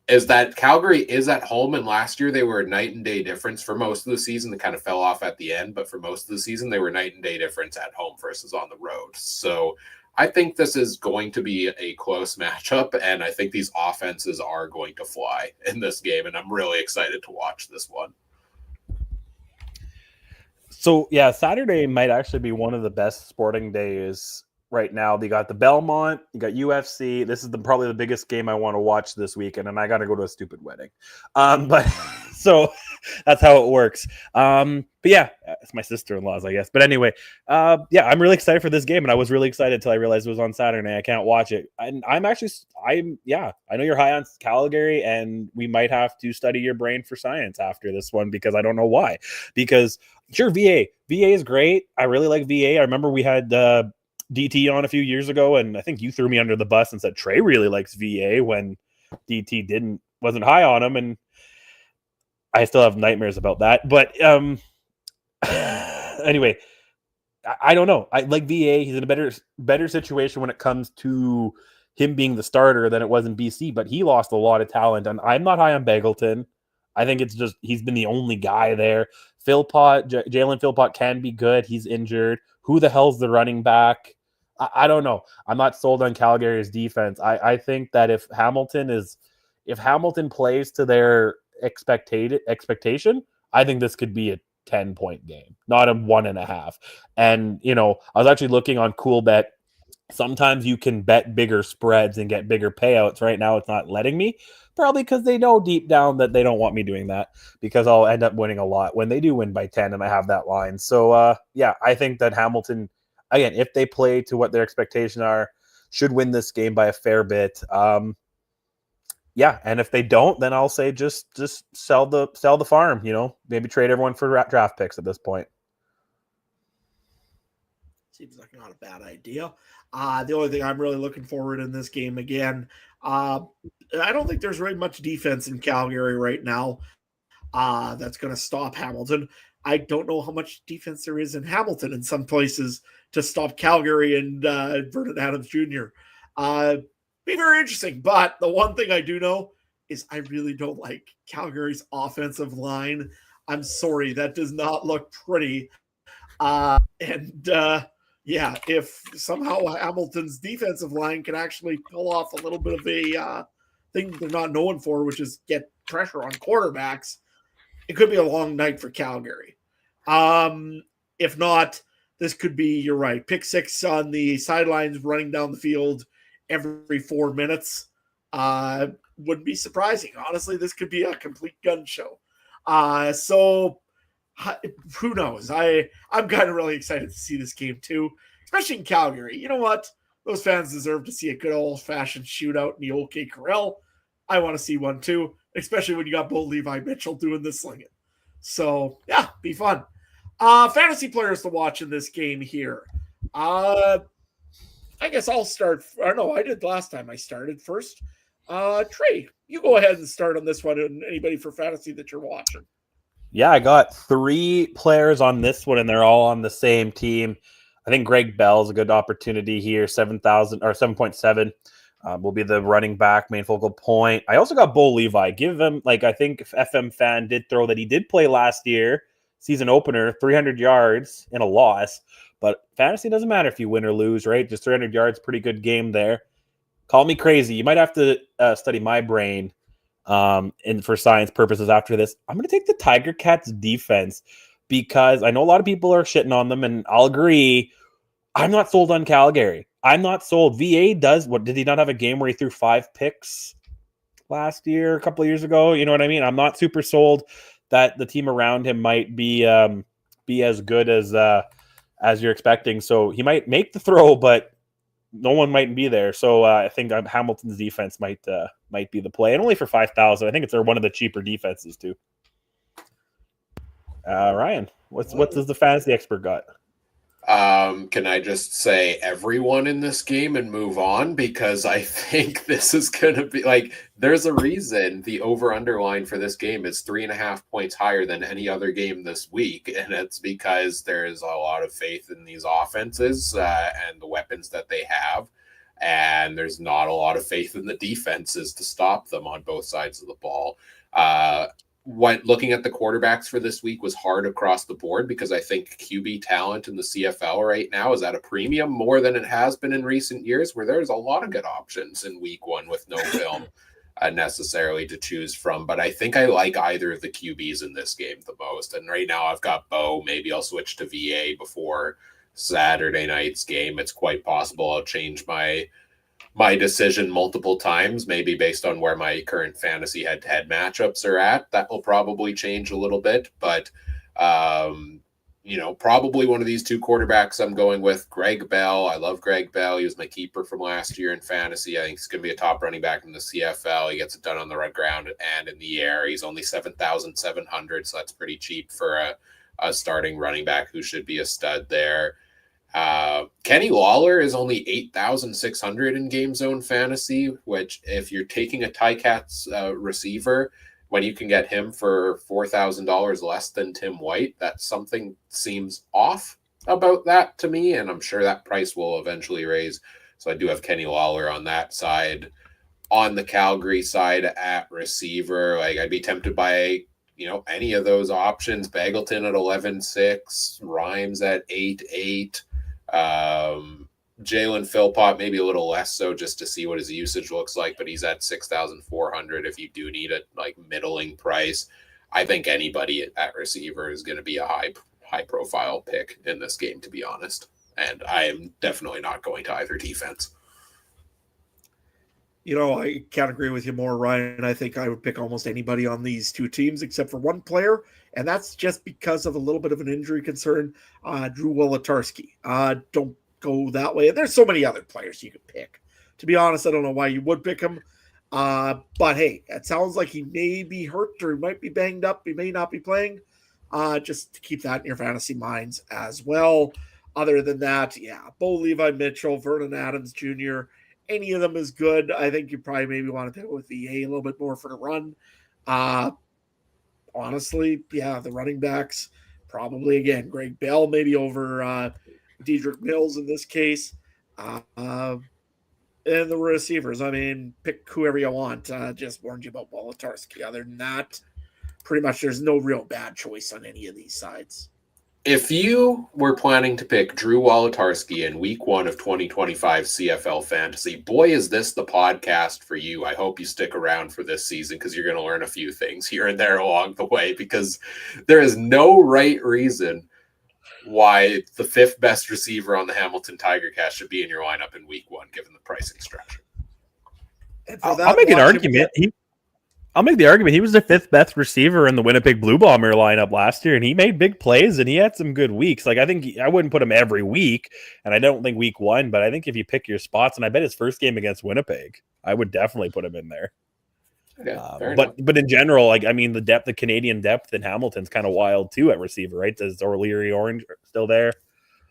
is that Calgary is at home. And last year they were a night and day difference for most of the season. They kind of fell off at the end, but for most of the season, they were night and day difference at home versus on the road. So I think this is going to be a close matchup, and I think these offenses are going to fly in this game, and I'm really excited to watch this one. So, yeah, Saturday might actually be one of the best sporting days right now. You got the Belmont, you got UFC. This is probably the biggest game I want to watch this weekend, and I got to go to a stupid wedding. But so that's how it works. But yeah, it's my sister-in-law's, I guess. But anyway, yeah, I'm really excited for this game, and I was really excited until I realized it was on Saturday. I can't watch it. And I know you're high on Calgary, and we might have to study your brain for science after this one, because I don't know why. Because sure, VA is great. I really like VA. I remember we had DT on a few years ago, and I think you threw me under the bus and said Trey really likes VA when DT wasn't high on him, and I still have nightmares about that. But anyway, I don't know. I like VA. He's in a better situation when it comes to him being the starter than it was in BC, but he lost a lot of talent, and I'm not high on Bagleton. I think it's just he's been the only guy there. Jalen Philpott can be good. He's injured. Who the hell's the running back? I don't know. I'm not sold on Calgary's defense. I think that if Hamilton plays to their expectation, I think this could be a 10-point game, not a 1.5. And, I was actually looking on CoolBet. Sometimes you can bet bigger spreads and get bigger payouts. Right now, it's not letting me, probably because they know deep down that they don't want me doing that, because I'll end up winning a lot when they do win by 10 and I have that line. So, yeah, I think that Hamilton, again, if they play to what their expectations are, should win this game by a fair bit. Yeah, and if they don't, then I'll say just sell the farm, maybe trade everyone for draft picks at this point. Seems like not a bad idea. The only thing I'm really looking forward in this game again, I don't think there's really much defense in Calgary right now that's going to stop Hamilton. I don't know how much defense there is in Hamilton in some places to stop Calgary and Vernon Adams Jr. Be very interesting. But the one thing I do know is I really don't like Calgary's offensive line. I'm sorry, that does not look pretty. Yeah, if somehow Hamilton's defensive line can actually pull off a little bit of a thing they're not known for, which is get pressure on quarterbacks, it could be a long night for Calgary. If not, this could be, you're right, pick six on the sidelines running down the field every 4 minutes. Wouldn't be surprising. Honestly, this could be a complete gun show. So who knows? I'm kind of really excited to see this game too, especially in Calgary. You know what? Those fans deserve to see a good old-fashioned shootout in the OK Corral. I want to see one too, especially when you got Bo Levi Mitchell doing the slinging. So, yeah, be fun. Fantasy players to watch in this game here. I guess I'll start. Or no, I did last time I started first. Trey, you go ahead and start on this one, and anybody for fantasy that you're watching. Yeah, I got 3 players on this one, and they're all on the same team. I think Greg Bell's a good opportunity here, 7,000 or 7.7. Will be the running back, main focal point. I also got Bo Levi. Give him, I think if FM Fan did throw that he did play last year, season opener, 300 yards in a loss. But fantasy doesn't matter if you win or lose, right? Just 300 yards, pretty good game there. Call me crazy. You might have to study my brain and for science purposes after this. I'm going to take the Tiger Cats defense because I know a lot of people are shitting on them, and I'll agree. I'm not sold on Calgary. I'm not sold. VA does what? Did he not have a game where he threw 5 picks last year, a couple of years ago? You know what I mean? I'm not super sold that the team around him might be as good as you're expecting. So he might make the throw, but no one might be there. So I think Hamilton's defense might be the play, and only for 5,000. I think it's one of the cheaper defenses too. Ryan, what does the fantasy expert got? Can I just say everyone in this game and move on? Because I think this is going to be there's a reason the over-under line for this game is 3.5 points higher than any other game this week. And it's because there's a lot of faith in these offenses and the weapons that they have. And there's not a lot of faith in the defenses to stop them on both sides of the ball. Looking at the quarterbacks for this week was hard across the board because I think QB talent in the CFL right now is at a premium more than it has been in recent years, where there's a lot of good options in week 1 with no film necessarily to choose from. But I think I like either of the QBs in this game the most. And right now I've got Bo. Maybe I'll switch to VA before Saturday night's game. It's quite possible I'll change my decision multiple times, maybe based on where my current fantasy head-to-head matchups are at. That will probably change a little bit, but probably one of these 2 quarterbacks I'm going with. Greg Bell. I love Greg Bell. He was my keeper from last year in fantasy. I think he's going to be a top running back in the CFL. He gets it done on the red ground and in the air. He's only 7,700, so that's pretty cheap for a starting running back who should be a stud there. Kenny Lawler is only 8,600 in Game Zone Fantasy, which if you're taking a Ticats receiver, when you can get him for $4,000 less than Tim White, that something seems off about that to me, and I'm sure that price will eventually raise. So I do have Kenny Lawler on that side. On the Calgary side at receiver, I'd be tempted by any of those options. Bagleton at 11.6, Rhymes at 8.8. Jalen Philpott maybe a little less so just to see what his usage looks like, but he's at 6,400 if you do need a middling price. I think anybody at receiver is going to be a high profile pick in this game, to be honest. And I am definitely not going to either defense. I can't agree with you more, Ryan. I think I would pick almost anybody on these 2 teams except for one player, and that's just because of a little bit of an injury concern. Drew Wolodarski. Don't go that way. And there's so many other players you could pick. To be honest, I don't know why you would pick him. But hey, it sounds like he may be hurt or he might be banged up. He may not be playing. Just to keep that in your fantasy minds as well. Other than that, Bo Levi Mitchell, Vernon Adams Jr., any of them is good. I think you probably maybe want to go with VA a little bit more for the run. Honestly, the running backs, probably, again, Greg Bell maybe over Dedrick Mills in this case. And the receivers, pick whoever you want. Just warned you about Wolodarski. Other than that, pretty much there's no real bad choice on any of these sides. If you were planning to pick Drew Wolodarski in week 1 of 2025 CFL Fantasy, boy, is this the podcast for you. I hope you stick around for this season because you're going to learn a few things here and there along the way, because there is no right reason why the 5th best receiver on the Hamilton Tiger Cats should be in your lineup in week 1, given the pricing structure. I'll make an argument. I'll make the argument he was the 5th best receiver in the Winnipeg Blue Bomber lineup last year, and he made big plays, and he had some good weeks. I think I wouldn't put him every week, and I don't think week 1, but I think if you pick your spots, and I bet his first game against Winnipeg, I would definitely put him in there. Yeah, but in general, the Canadian depth in Hamilton's kind of wild too at receiver, right? Is O'Leary Orange still there?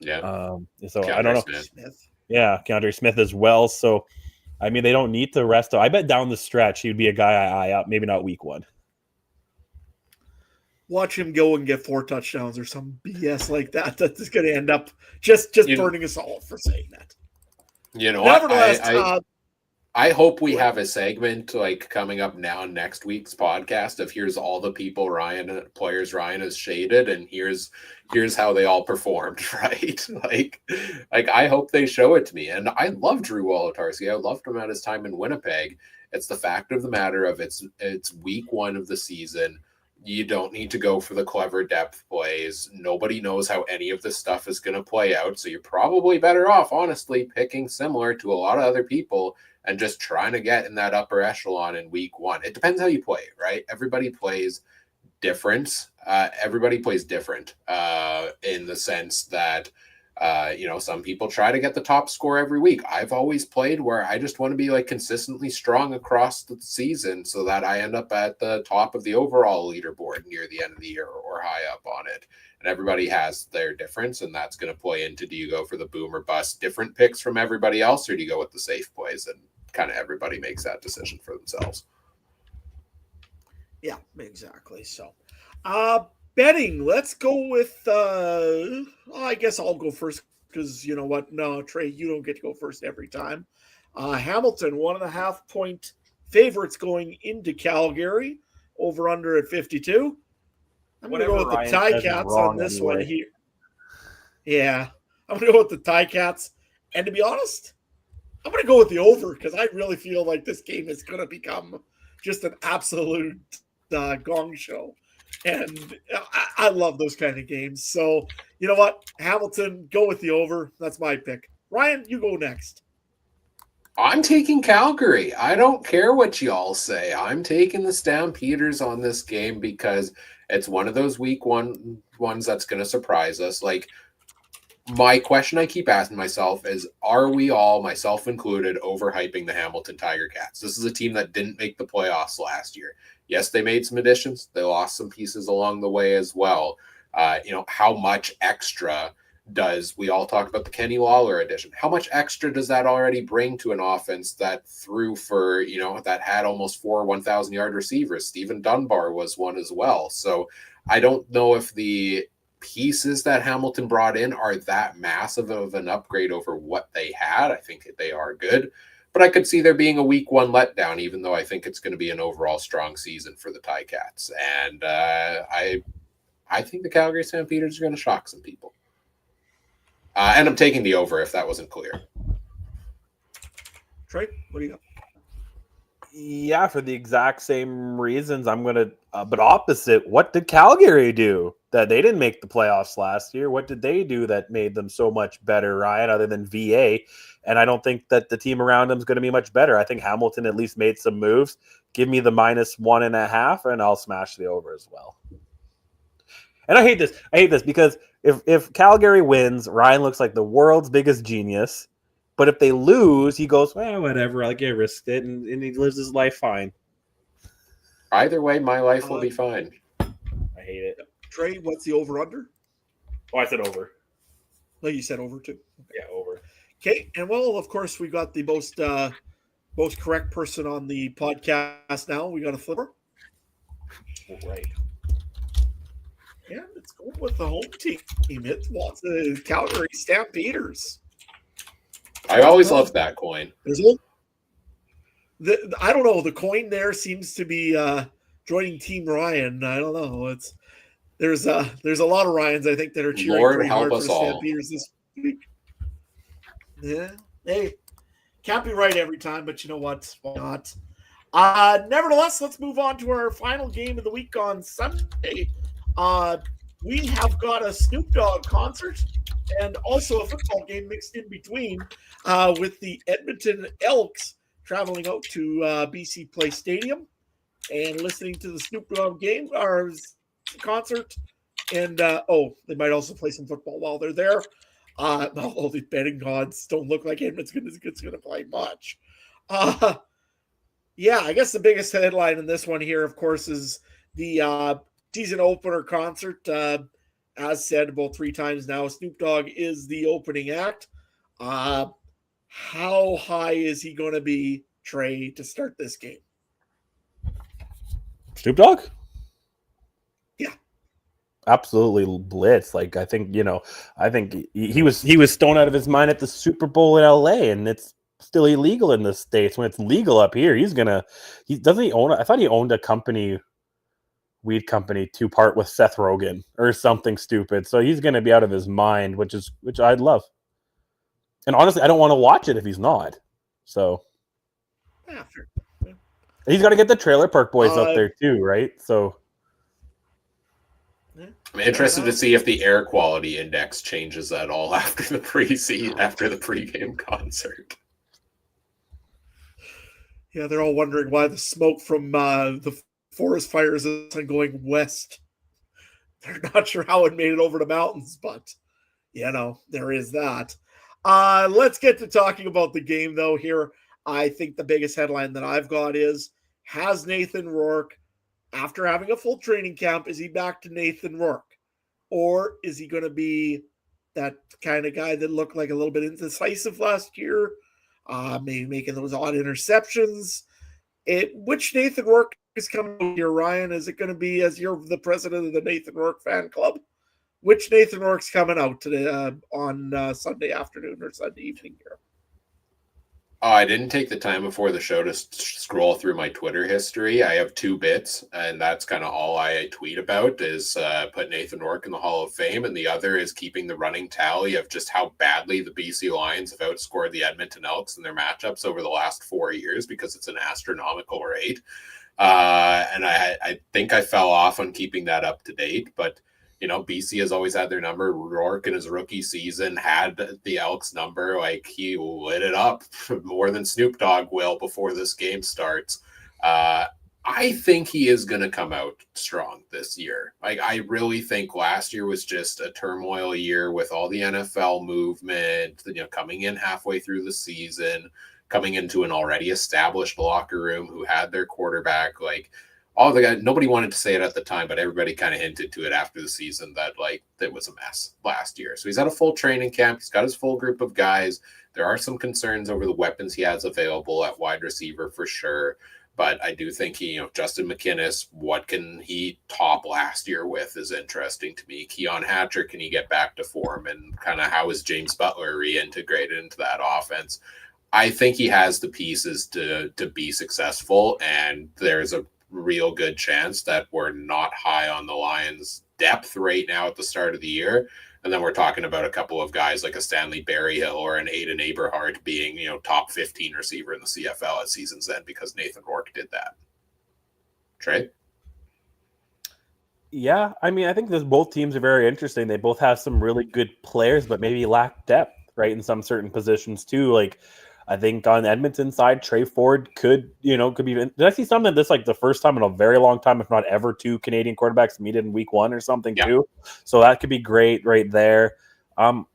Yeah. So Keandre I don't know. Smith. Yeah, Keandre Smith as well. So I mean, they don't need to rest him. I bet down the stretch he'd be a guy I eye up. Maybe not week 1. Watch him go and get 4 touchdowns or some BS like that. That's going to end up just burning us all for saying that. Nevertheless, I hope we have a segment like coming up now next week's podcast of here's all the people players Ryan has shaded and here's how they all performed, right? like I hope they show it to me. And I love Drew Wolotarski. I loved him at his time in Winnipeg. It's the fact of the matter of it's week 1 of the season. You don't need to go for the clever depth plays. Nobody knows how any of this stuff is going to play out. So you're probably better off, honestly, picking similar to a lot of other people and just trying to get in that upper echelon in week 1. It depends how you play, right? Everybody plays different. In the sense that, some people try to get the top score every week. I've always played where I just want to be like consistently strong across the season so that I end up at the top of the overall leaderboard near the end of the year or high up on it. And everybody has their difference, and that's going to play into, do you go for the boom or bust different picks from everybody else, or do you go with the safe plays? And kind of everybody makes that decision for themselves. Yeah, exactly. So, betting, let's go with, I guess I'll go first because you know what? No, Trey, you don't get to go first every time. Hamilton, 1.5 point favorites going into Calgary, over under at 52. I'm going to go with the Ticats on this one here. Yeah, I'm going to go with the Ticats. And to be honest, I'm going to go with the over because I really feel like this game is going to become just an absolute gong show. And I love those kind of games. So, you know what? Hamilton, go with the over. That's my pick. Ryan, you go next. I'm taking Calgary. I don't care what y'all say. I'm taking the Stampeders on this game because it's one of those week 1 ones that's going to surprise us. Like, my question I keep asking myself is, are we all, myself included, overhyping the Hamilton Tiger Cats? This is a team that didn't make the playoffs last year. Yes, they made some additions. They lost some pieces along the way as well. How much extra we all talk about the Kenny Lawler addition? How much extra does that already bring to an offense that threw for, that had almost 4 1,000-yard receivers? Stephen Dunbar was one as well. So I don't know if the pieces that Hamilton brought in are that massive of an upgrade over what they had. I think they are good. But I could see there being a week 1 letdown, even though I think it's going to be an overall strong season for the Ticats. And I think the Calgary Stampeders are going to shock some people. And I'm taking the over if that wasn't clear. Trey, what do you got? Yeah, for the exact same reasons. I'm going to, but opposite. What did Calgary do that they didn't make the playoffs last year? What did they do that made them so much better, Ryan, other than VA? And I don't think that the team around them is going to be much better. I think Hamilton at least made some moves. Give me the -1.5, and I'll smash the over as well. And I hate this because if Calgary wins, Ryan looks like the world's biggest genius. But if they lose, he goes, well, whatever, I risked it, and he lives his life fine. Either way, my life will be fine. I hate it. Trey, what's the over-under? Oh, I said over. No, you said over too. Okay. Yeah, over. Okay, and well, of course, we got the most correct person on the podcast now. We got a flipper. Right. Yeah, let's go with the home team. It's the Calgary Stampeders. I always loved that coin. I don't know. The coin there seems to be joining Team Ryan. I don't know. There's a lot of Ryans I think that are cheering pretty hard for the Stampeders this week. Yeah. Hey, can't be right every time, but you know what? Why not? Nevertheless, let's move on to our final game of the week on Sunday. We have got a Snoop Dogg concert and also a football game mixed in between with the Edmonton Elks traveling out to BC Place Stadium and listening to the Snoop Dogg game or concert. And, they might also play some football while they're there. All the betting gods don't look like Edmonton's going to play much. Yeah, I guess the biggest headline in this one here, of course, is the season opener concert. As said about 3 times now, Snoop Dogg is the opening act. How how high is he going to be, Trey, to start this game? Snoop Dogg? Yeah. Absolutely blitz. Like I think he was stoned out of his mind at the Super Bowl in LA, and it's still illegal in the States. When it's legal up here, he doesn't he own I thought he owned a company, weed company, to part with Seth Rogen or something stupid. So he's gonna be out of his mind, which I'd love. And honestly, I don't want to watch it if he's not. So Yeah, sure. He's got to get the Trailer Park Boys up there too, right? So I'm interested to see if the air quality index changes at all after the pregame concert. Yeah, they're all wondering why the smoke from the forest fires isn't going west. They're not sure how it made it over the mountains, but there is that. Let's get to talking about the game, though. Here, I think the biggest headline that I've got is: has Nathan Rourke, after having a full training camp, is he back to Nathan Rourke? Or is he going to be that kind of guy that looked like a little bit indecisive last year, maybe making those odd interceptions? Which Nathan Rourke is coming out here, Ryan? Is it going to be, as you're the president of the Nathan Rourke fan club, which Nathan Rourke's coming out today on Sunday afternoon or Sunday evening here? I didn't take the time before the show to scroll through my Twitter history. I have 2 bits, and that's kind of all I tweet about is put Nathan Rourke in the Hall of Fame, and the other is keeping the running tally of just how badly the BC Lions have outscored the Edmonton Elks in their matchups over the last 4 years, because it's an astronomical rate. And I think I fell off on keeping that up to date, but BC has always had their number. Rourke in his rookie season had the Elks number. Like, he lit it up more than Snoop Dogg will before this game starts. I think he is going to come out strong this year. Like, I really think last year was just a turmoil year with all the NFL movement, coming in halfway through the season, coming into an already established locker room who had their quarterback, all the guys. Nobody wanted to say it at the time, but everybody kind of hinted to it after the season that that was a mess last year. So he's had a full training camp. He's got his full group of guys. There are some concerns over the weapons he has available at wide receiver for sure. But I do think Justin McInnis, what can he top last year with is interesting to me. Keon Hatcher, can he get back to form? And kind of how is James Butler reintegrated into that offense? I think he has the pieces to be successful, and there's a real good chance that we're not high on the Lions' depth right now at the start of the year. And then we're talking about a couple of guys like a Stanley Berryhill or an Aiden Eberhard being, top 15 receiver in the CFL at season's end because Nathan Rourke did that. Trey? Yeah, I mean, I think both teams are very interesting. They both have some really good players, but maybe lack depth, right, in some certain positions too. Like, I think on the Edmonton side, Trey Ford could be. Did I see something this the first time in a very long time, if not ever, 2 Canadian quarterbacks meet in week 1 or something too? So that could be great right there. I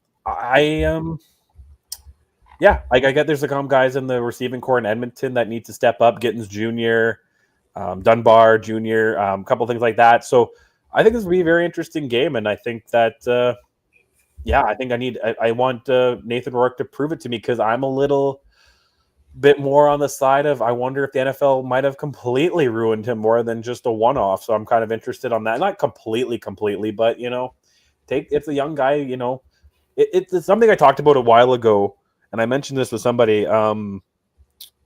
get there's some guys in the receiving core in Edmonton that need to step up. Gittins Jr., Dunbar Jr., a couple things like that. So I think this will be a very interesting game, and I think that. I want Nathan Rourke to prove it to me, because I'm a little bit more on the side of I wonder if the NFL might have completely ruined him more than just a one-off. So I'm kind of interested on that. Not completely, but it's a young guy. It's something I talked about a while ago, and I mentioned this with somebody. That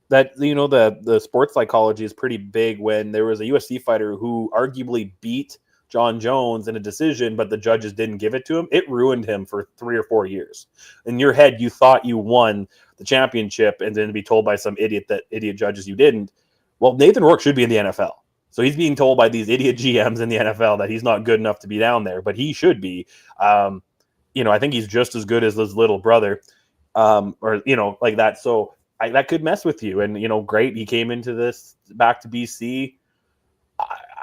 the sports psychology is pretty big. When there was a UFC fighter who arguably beat John Jones in a decision, but the judges didn't give it to him, it ruined him for 3 or 4 years. In your head, you thought you won the championship, and then to be told by some idiot judges you didn't. Well, Nathan Rourke should be in the NFL. So he's being told by these idiot GMs in the NFL that he's not good enough to be down there, but he should be. I think he's just as good as his little brother, like that. So that could mess with you. And, great, he came into this back to BC.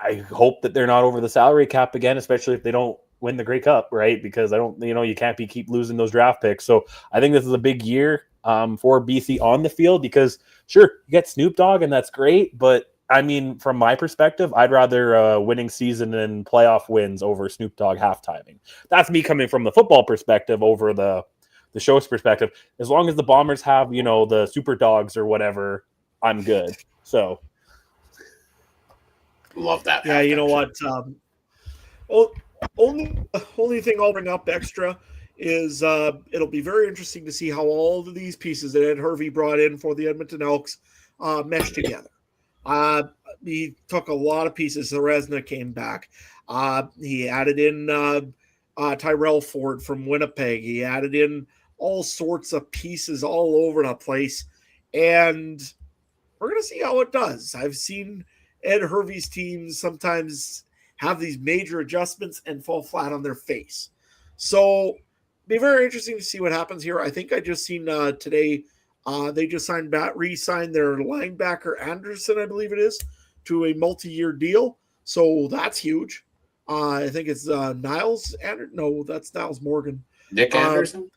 I hope that they're not over the salary cap again, especially if they don't win the Grey Cup, right? Because you can't keep losing those draft picks. So I think this is a big year for BC on the field, because sure, you get Snoop Dogg and that's great. But I mean, from my perspective, I'd rather a winning season and playoff wins over Snoop Dogg halftiming. That's me coming from the football perspective over the the show's perspective, as long as the Bombers have, the super dogs or whatever, I'm good. So love that. Yeah, you know what? Only thing I'll bring up extra is it'll be very interesting to see how all of these pieces that Ed Hervey brought in for the Edmonton Elks mesh together. He took a lot of pieces. Resna came back. He added in Tyrell Ford from Winnipeg. He added in all sorts of pieces all over the place. And we're going to see how it does. I've seen Ed Hervey's teams sometimes have these major adjustments and fall flat on their face. So be very interesting to see what happens here. I think I just seen today they just re-signed their linebacker Anderson, I believe it is, to a multi-year deal. So that's huge. I think it's Niles Anderson. No, that's Niles Morgan. Nick Anderson?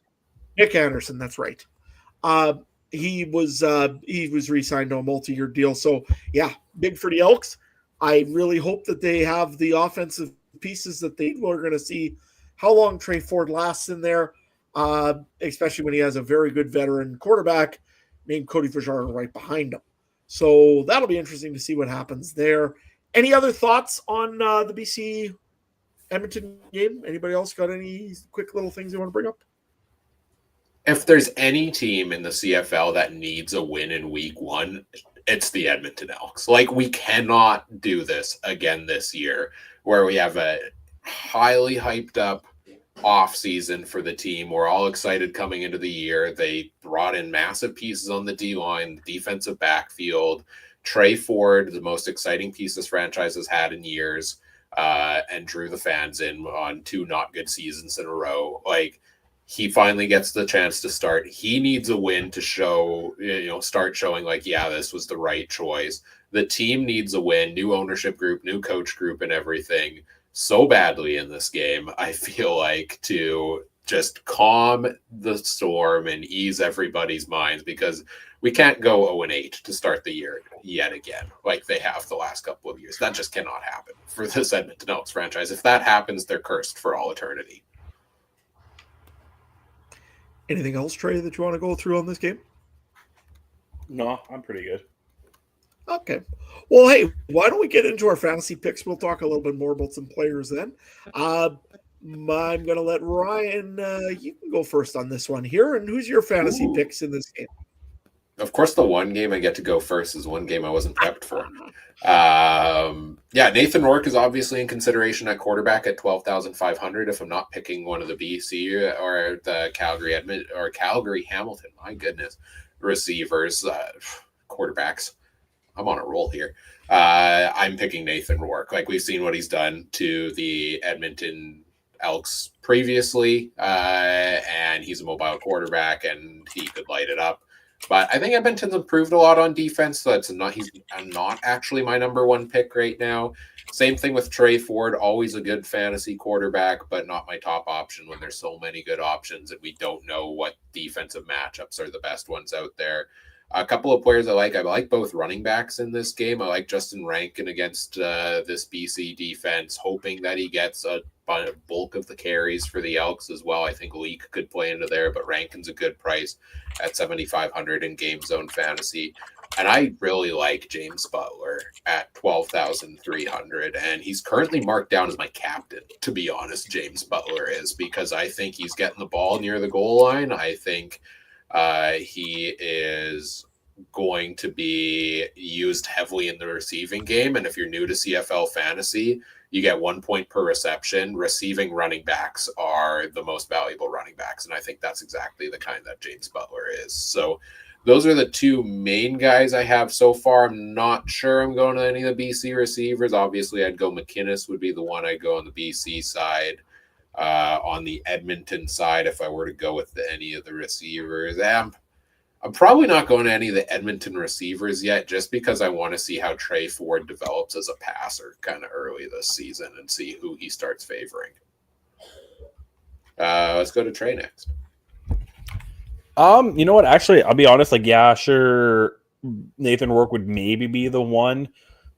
Nick Anderson, that's right. He was re-signed to a multi-year deal. So yeah, big for the Elks. I really hope that they have the offensive pieces that they are going to see how long Trey Ford lasts in there, especially when he has a very good veteran quarterback named Cody Fajardo right behind him. So that'll be interesting to see what happens there. Any other thoughts on the BC Edmonton game? Anybody else got any quick little things they want to bring up? If there's any team in the CFL that needs a win in week 1, it's the Edmonton Elks. Like, we cannot do this again this year where we have a highly hyped up off season for the team. We're all excited coming into the year. They brought in massive pieces on the D-line, the defensive backfield. Trey Ford, the most exciting piece this franchise has had in years, and drew the fans in on 2 not good seasons in a row. Like, he finally gets the chance to start. He needs a win to show, start showing like, yeah, this was the right choice. The team needs a win, new ownership group, new coach group and everything so badly in this game. I feel like to just calm the storm and ease everybody's minds, because we can't go 0-8 to start the year yet again, like they have the last couple of years. That just cannot happen for this Edmonton Elks franchise. If that happens, they're cursed for all eternity. Anything else, Trey, that you want to go through on this game? no, I'm pretty good. Okay. Well, hey, why don't we get into our fantasy picks? We'll talk a little bit more about some players then. I'm going to let Ryan, you can go first on this one here. And who's your fantasy picks in this game? Of course, the one game I get to go first is one game I wasn't prepped for. Nathan Rourke is obviously in consideration at quarterback at 12,500. If I'm not picking one of the BC or the Calgary Hamilton, my goodness, receivers, quarterbacks. I'm on a roll here. I'm picking Nathan Rourke. Like, we've seen what he's done to the Edmonton Elks previously, and he's a mobile quarterback, and he could light it up. But I think Edmonton's improved a lot on defense, so he's not actually my number one pick right now. Same thing with Trey Ford, always a good fantasy quarterback, but not my top option when there's so many good options and we don't know what defensive matchups are the best ones out there. A couple of players I like both running backs in this game. I like Justin Rankin against this BC defense, hoping that he gets a bulk of the carries for the Elks as well. I think Leak could play into there, but Rankin's a good price at 7,500 in Game Zone Fantasy. And I really like James Butler at 12,300. And he's currently marked down as my captain, to be honest, James Butler is, because I think he's getting the ball near the goal line. I think he is going to be used heavily in the receiving game. And if you're new to CFL fantasy, you get 1 point per reception. Receiving running backs are the most valuable running backs. And I think that's exactly the kind that James Butler is. So those are the two main guys I have so far. I'm not sure I'm going to any of the BC receivers. Obviously, I'd go McInnes would be the one I'd go on the BC side. On the Edmonton side, if I were to go with any of the receivers, I'm probably not going to any of the Edmonton receivers yet, just because I want to see how Trey Ford develops as a passer kind of early this season and see who he starts favoring. Let's go to Trey next. You know what? Actually, I'll be honest. Like, yeah, sure. Nathan Rourke would maybe be the one.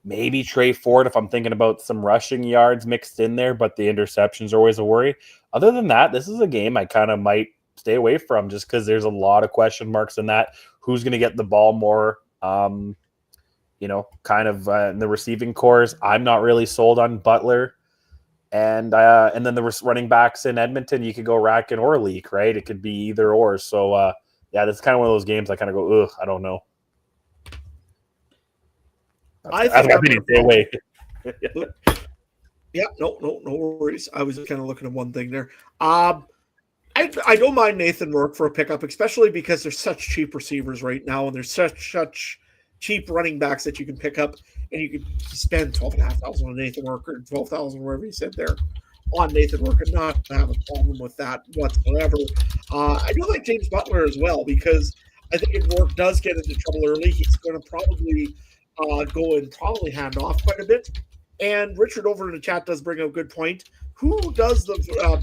Maybe Trey Ford if I'm thinking about some rushing yards mixed in there, but the interceptions are always a worry. Other than that, this is a game I kind of might stay away from, just because there's a lot of question marks in that. Who's going to get the ball more? Kind of in the receiving cores. I'm not really sold on Butler. And then the running backs in Edmonton, you could go Racken or Leak, right? It could be either or. So, that's kind of one of those games I kind of go, ugh, I don't know. I think I'm going to stay away. Yeah, no worries. I was kind of looking at one thing there. I don't mind Nathan Rourke for a pickup, especially because there's such cheap receivers right now, and there's such cheap running backs that you can pick up, and you can spend $12,500 on Nathan Rourke or $12,000, wherever you said there, on Nathan Rourke, and not have a problem with that whatsoever. I do like James Butler as well, because I think if Rourke does get into trouble early, he's going to probably go and probably hand off quite a bit. And Richard over in the chat does bring up a good point. Who does the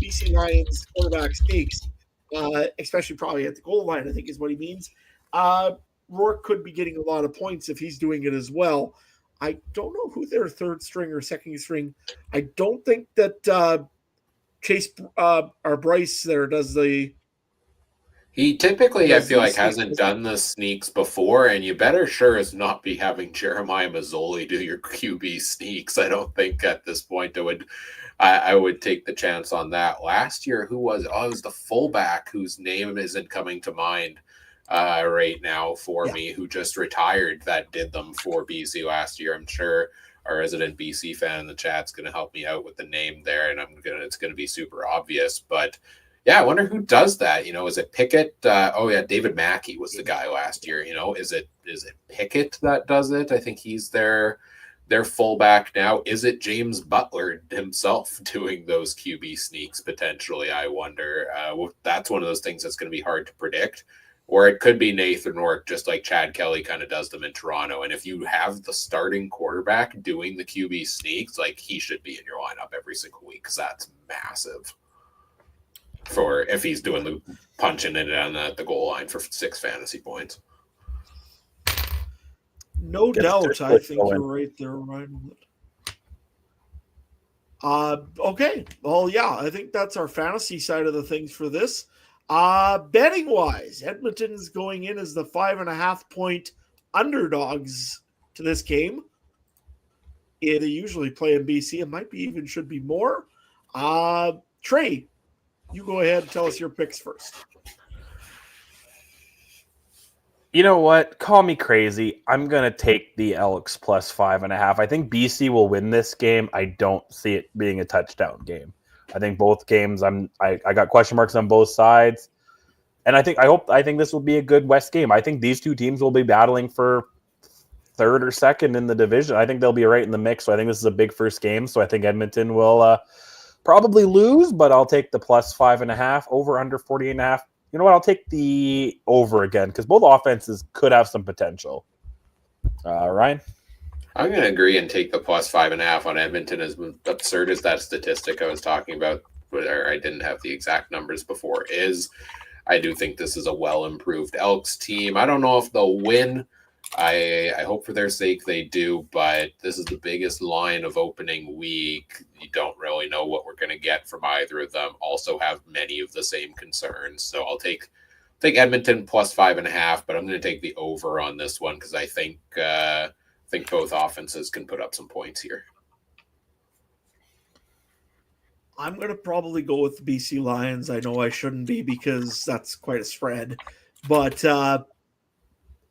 BC Lions quarterback stakes, especially probably at the goal line, I think is what he means. Rourke could be getting a lot of points if he's doing it as well. I don't know who their third string or second string. I don't think that Chase or Bryce there does the. He typically, I feel like, hasn't done the sneaks before, and you better sure as not be having Jeremiah Mazzoli do your QB sneaks. I don't think at this point I would take the chance on that. Last year, who was? Oh, it was the fullback whose name isn't coming to mind right now for me, who just retired, that did them for BC last year. I'm sure our resident BC fan in the chat's going to help me out with the name there, and it's going to be super obvious, but. Yeah, I wonder who does that. Is it Pickett? David Mackey was the guy last year. Is it Pickett that does it? I think he's their fullback now. Is it James Butler himself doing those QB sneaks potentially? I wonder. That's one of those things that's going to be hard to predict. Or it could be Nathan Rourke, just like Chad Kelly kind of does them in Toronto. And if you have the starting quarterback doing the QB sneaks, like, he should be in your lineup every single week, because that's massive. For if he's doing the punching it on the goal line for 6 fantasy points. No doubt. I think you're right there, Ryan. Okay. Well, yeah, I think that's our fantasy side of the things for this. Betting wise, Edmonton's going in as the 5.5 point underdogs to this game. Yeah, they usually play in BC. It might be even should be more. Trey, you go ahead and tell us your picks first. You know what? Call me crazy. I'm going to take the Elks plus 5.5. I think BC will win this game. I don't see it being a touchdown game. I think both games, I got question marks on both sides. And I think this will be a good West game. I think these two teams will be battling for third or second in the division. I think they'll be right in the mix. So I think this is a big first game. So I think Edmonton will probably lose, but I'll take the plus 5.5, over under 48.5. You know what? I'll take the over again, because both offenses could have some potential. Ryan? I'm going to agree and take the plus 5.5 on Edmonton. As absurd as that statistic I was talking about, where I didn't have the exact numbers before, is. I do think this is a well-improved Elks team. I don't know if they'll win. I hope for their sake they do, but this is the biggest line of opening week. You don't really know what we're going to get from either of them. Also have many of the same concerns. So I'll take Edmonton plus 5.5, but I'm going to take the over on this one, because I think both offenses can put up some points here. I'm going to probably go with the BC Lions. I know I shouldn't be, because that's quite a spread, but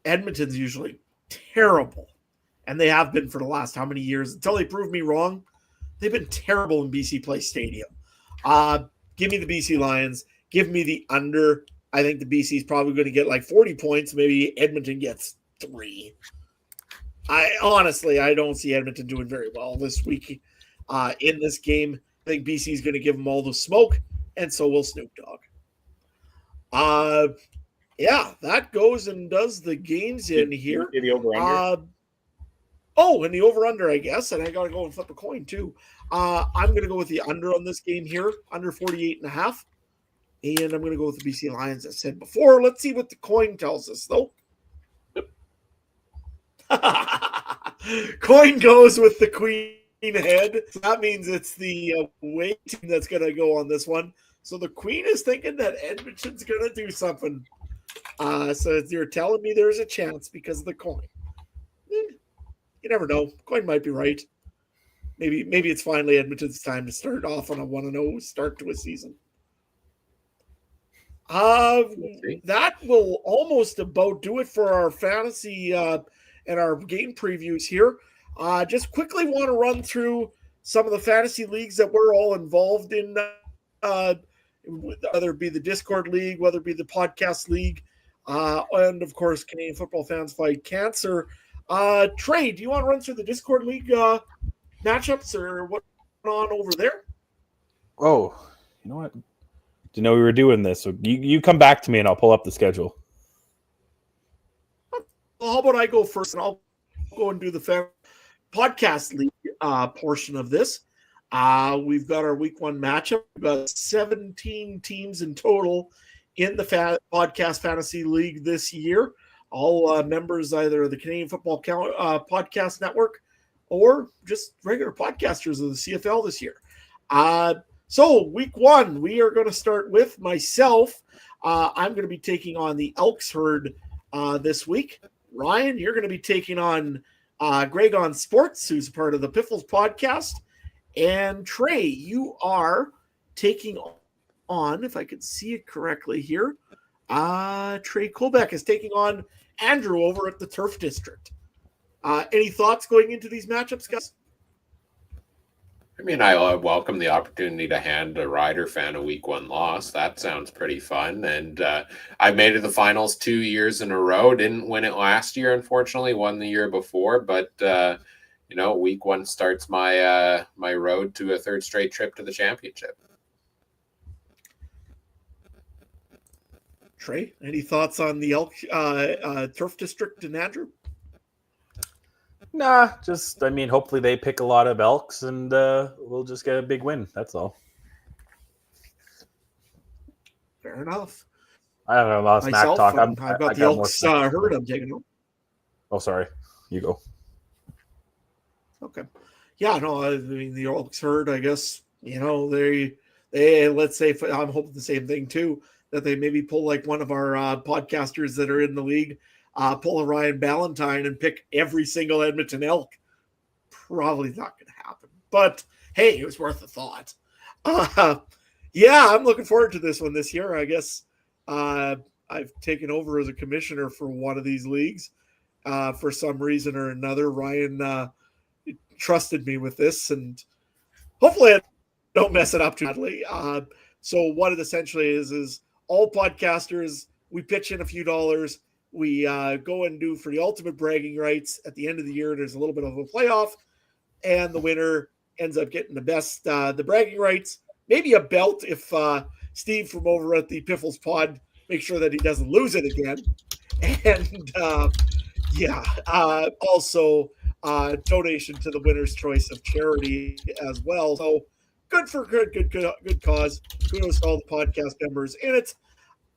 Edmonton's usually terrible, and they have been for the last how many years? Until they prove me wrong, they've been terrible in BC Place Stadium. Give me the BC Lions. Give me the under. I think the BC is probably going to get like 40 points. Maybe Edmonton gets 3. I don't see Edmonton doing very well this week in this game. I think BC is going to give them all the smoke, and so will Snoop Dogg. Yeah, that goes and does the games in here. The over-under? And the over-under, I guess. And I got to go and flip a coin, too. I'm going to go with the under on this game here, under 48.5. And I'm going to go with the BC Lions, as I said before. Let's see what the coin tells us, though. Coin goes with the queen head. So that means it's the away team that's going to go on this one. So the Queen is thinking that Edmonton's going to do something. So you're telling me there's a chance because of the coin. You never know. Coin might be right. Maybe it's finally Edmonton's time to start off on a 1-0 start to a season. That will almost about do it for our fantasy and our game previews here. Just quickly want to run through some of the fantasy leagues that we're all involved in, whether it be the Discord League, whether it be the Podcast League, and of course, Canadian Football Fans Fight Cancer. Trey, do you want to run through the Discord League matchups or what's going on over there? Oh, you know what? Do you know we were doing this? So you come back to me and I'll pull up the schedule. Well, how about I go first and I'll go and do the Podcast League portion of this. We've got our week 1 matchup. We've got 17 teams in total in the Podcast Fantasy League this year. All members either of the Canadian Football Podcast Network or just regular podcasters of the CFL this year. So week 1, we are going to start with myself. I'm going to be taking on the Elks Herd this week. Ryan, you're going to be taking on Greg on Sports, who's part of the Piffles podcast. And Trey, you are taking on, if I could see it correctly here, Trey Colbeck is taking on Andrew over at the Turf District. Any thoughts going into these matchups, guys? I mean, I welcome the opportunity to hand a Rider fan a week 1 loss. That sounds pretty fun. And I made it to the finals 2 years in a row. Didn't win it last year, unfortunately. Won the year before. But, week 1 starts my my road to a 3rd straight trip to the championship. Trey, any thoughts on the Elk Turf District and Andrew? Nah, hopefully they pick a lot of Elks and we'll just get a big win. That's all. Fair enough. I don't know about smack talk. I've got the Elks Herd I'm taking on. Oh, sorry. You go. Okay. Yeah, no, I mean, the Elks Herd, I guess, they let's say, I'm hoping the same thing too, that they maybe pull like one of our podcasters that are in the league, pull a Ryan Ballantyne and pick every single Edmonton Elk. Probably not going to happen. But, hey, it was worth a thought. Yeah, I'm looking forward to this one this year. I guess I've taken over as a commissioner for one of these leagues for some reason or another. Ryan trusted me with this, and hopefully I don't mess it up too badly. So what it essentially is all podcasters, we pitch in a few dollars. We go and do for the ultimate bragging rights. At the end of the year, there's a little bit of a playoff, and the winner ends up getting the bragging rights, maybe a belt if Steve from over at the Piffles Pod makes sure that he doesn't lose it again. And also donation to the winner's choice of charity as well. So good for good cause. Kudos to all the podcast members in it.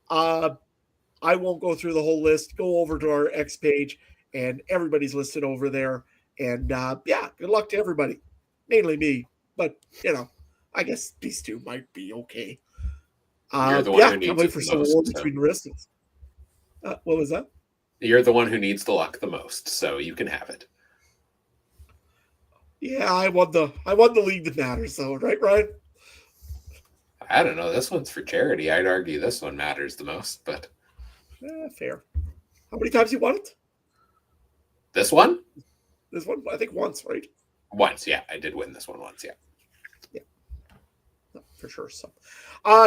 I won't go through the whole list. Go over to our X page, and everybody's listed over there. And good luck to everybody. Mainly me, but I guess these two might be okay. You're the one who needs can't wait for some awards between the rest of us. What was that? You're the one who needs the luck the most, so you can have it. Yeah, I won the league that matters, though, right, Ryan? I don't know. This one's for charity. I'd argue this one matters the most, but fair. How many times you won it? This one? This one, I think once, right? Once, yeah. I did win this one once, yeah. Yeah, no, for sure. So,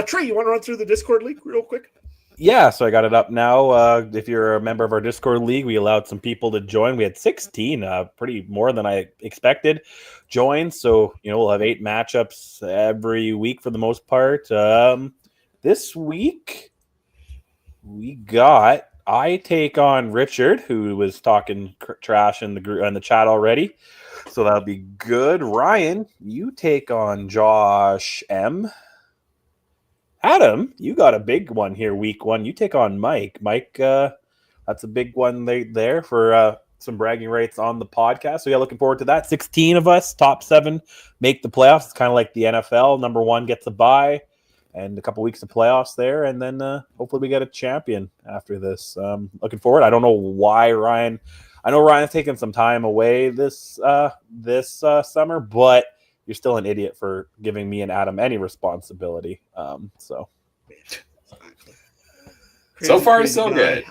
Trey, you want to run through the Discord league real quick? Yeah, so I got it up now. If you're a member of our Discord league, we allowed some people to join. We had 16, pretty more than I expected, join. So, we'll have 8 matchups every week for the most part. This week, I take on Richard, who was talking trash in the chat already. So that'll be good. Ryan, you take on Josh M. Adam, you got a big one here, week 1. You take on Mike. Mike, that's a big one there for some bragging rights on the podcast. So, looking forward to that. 16 of us, top 7, make the playoffs. It's kind of like the NFL. Number 1 gets a bye. and a couple weeks of playoffs there, and then hopefully we get a champion after this. Looking forward. I don't know why Ryan. I know Ryan's taking some time away this summer, but you're still an idiot for giving me and Adam any responsibility. So far, so good.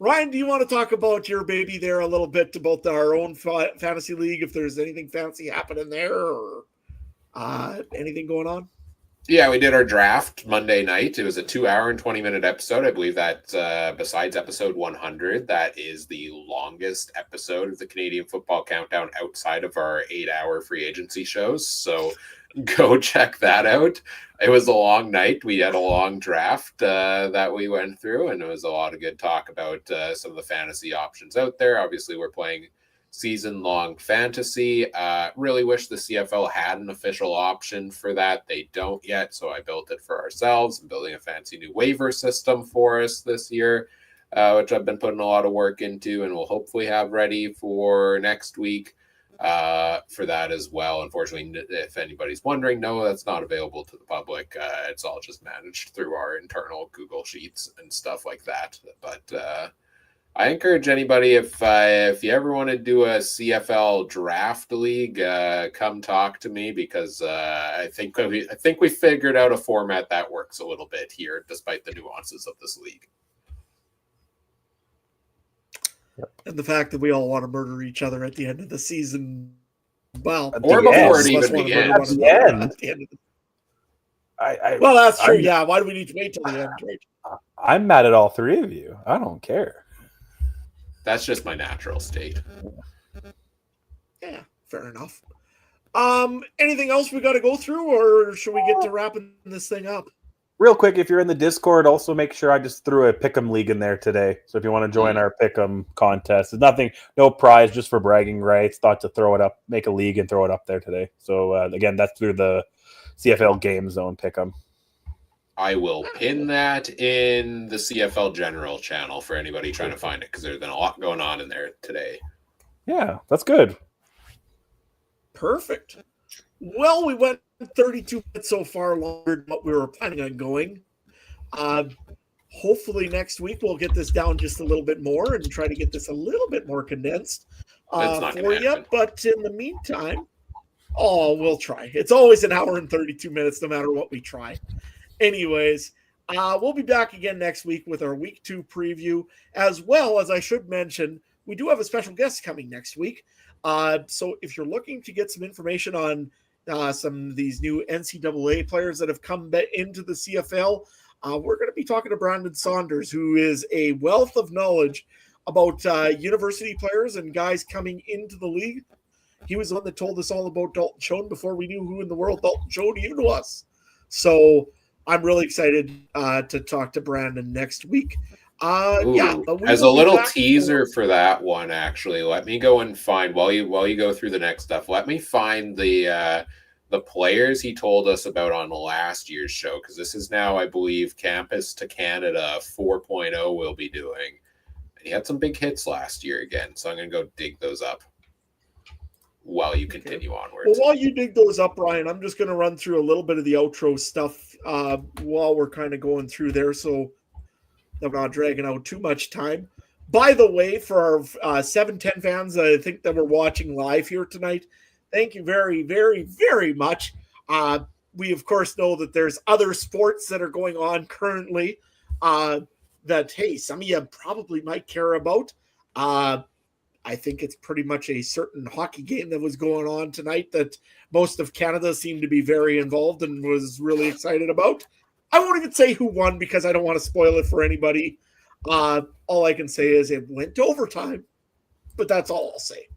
Ryan, do you want to talk about your baby there a little bit about our own fantasy league? If there's anything fancy happening there, or anything going on? Yeah, we did our draft Monday night. It was a 2-hour and 20-minute episode. I believe that besides episode 100, that is the longest episode of the Canadian Football Countdown outside of our 8-hour free agency shows. So go check that out. It was a long night. We had a long draft that we went through, and it was a lot of good talk about some of the fantasy options out there. Obviously, we're playing season-long fantasy. Really wish the CFL had an official option for that. They don't yet, so I built it for ourselves. I'm building a fancy new waiver system for us this year, which I've been putting a lot of work into, and we'll hopefully have ready for next week for that as well. Unfortunately, if anybody's wondering, no, that's not available to the public. It's all just managed through our internal Google Sheets and stuff like that. But I encourage anybody, if you ever want to do a CFL draft league, come talk to me, because I think we figured out a format that works a little bit here, despite the nuances of this league. And the fact that we all want to murder each other at the end of the season, well, or before it even begins. At the end. Well, that's true. Yeah, why do we need to wait till the end? Right? I'm mad at all three of you. I don't care. That's just my natural state. Yeah, fair enough. Anything else we got to go through, or should we get to wrapping this thing up? Real quick, if you're in the Discord, also make sure I just threw a Pick'em League in there today. So if you want to join our Pick'em contest, it's nothing, no prize, just for bragging rights. Thought to throw it up, make a league and throw it up there today. So again, that's through the CFL Game Zone Pick'em. I will pin that in the CFL General channel for anybody trying to find it, because there's been a lot going on in there today. Yeah, that's good. Perfect. Well, we went 32 minutes so far, longer than what we were planning on going. Hopefully next week we'll get this down just a little bit more and try to get this a little bit more condensed for you. But in the meantime, we'll try. It's always an hour and 32 minutes, no matter what we try. Anyways, we'll be back again next week with our Week 2 preview, as well as I should mention, we do have a special guest coming next week. So if you're looking to get some information on some of these new NCAA players that have come into the CFL, we're going to be talking to Brandon Saunders, who is a wealth of knowledge about university players and guys coming into the league. He was the one that told us all about Dalton Schoen before we knew who in the world Dalton Schoen even was. So I'm really excited to talk to Brandon next week. As a little teaser for that one, actually, let me go and find, while you go through the next stuff, let me find the players he told us about on last year's show, because this is now, I believe, Campus to Canada 4.0 we'll be doing. And he had some big hits last year again, so I'm going to go dig those up while you continue onwards. Well, while you dig those up, Ryan, I'm just going to run through a little bit of the outro stuff while we're kind of going through there, so I'm not dragging out too much time. By the way, for our 710 fans, I think that we're watching live here tonight, thank you very, very, very much. We, of course, know that there's other sports that are going on currently that, hey, some of you probably might care about. I think it's pretty much a certain hockey game that was going on tonight that most of Canada seemed to be very involved and was really excited about. I won't even say who won because I don't want to spoil it for anybody. All I can say is it went to overtime, but that's all I'll say.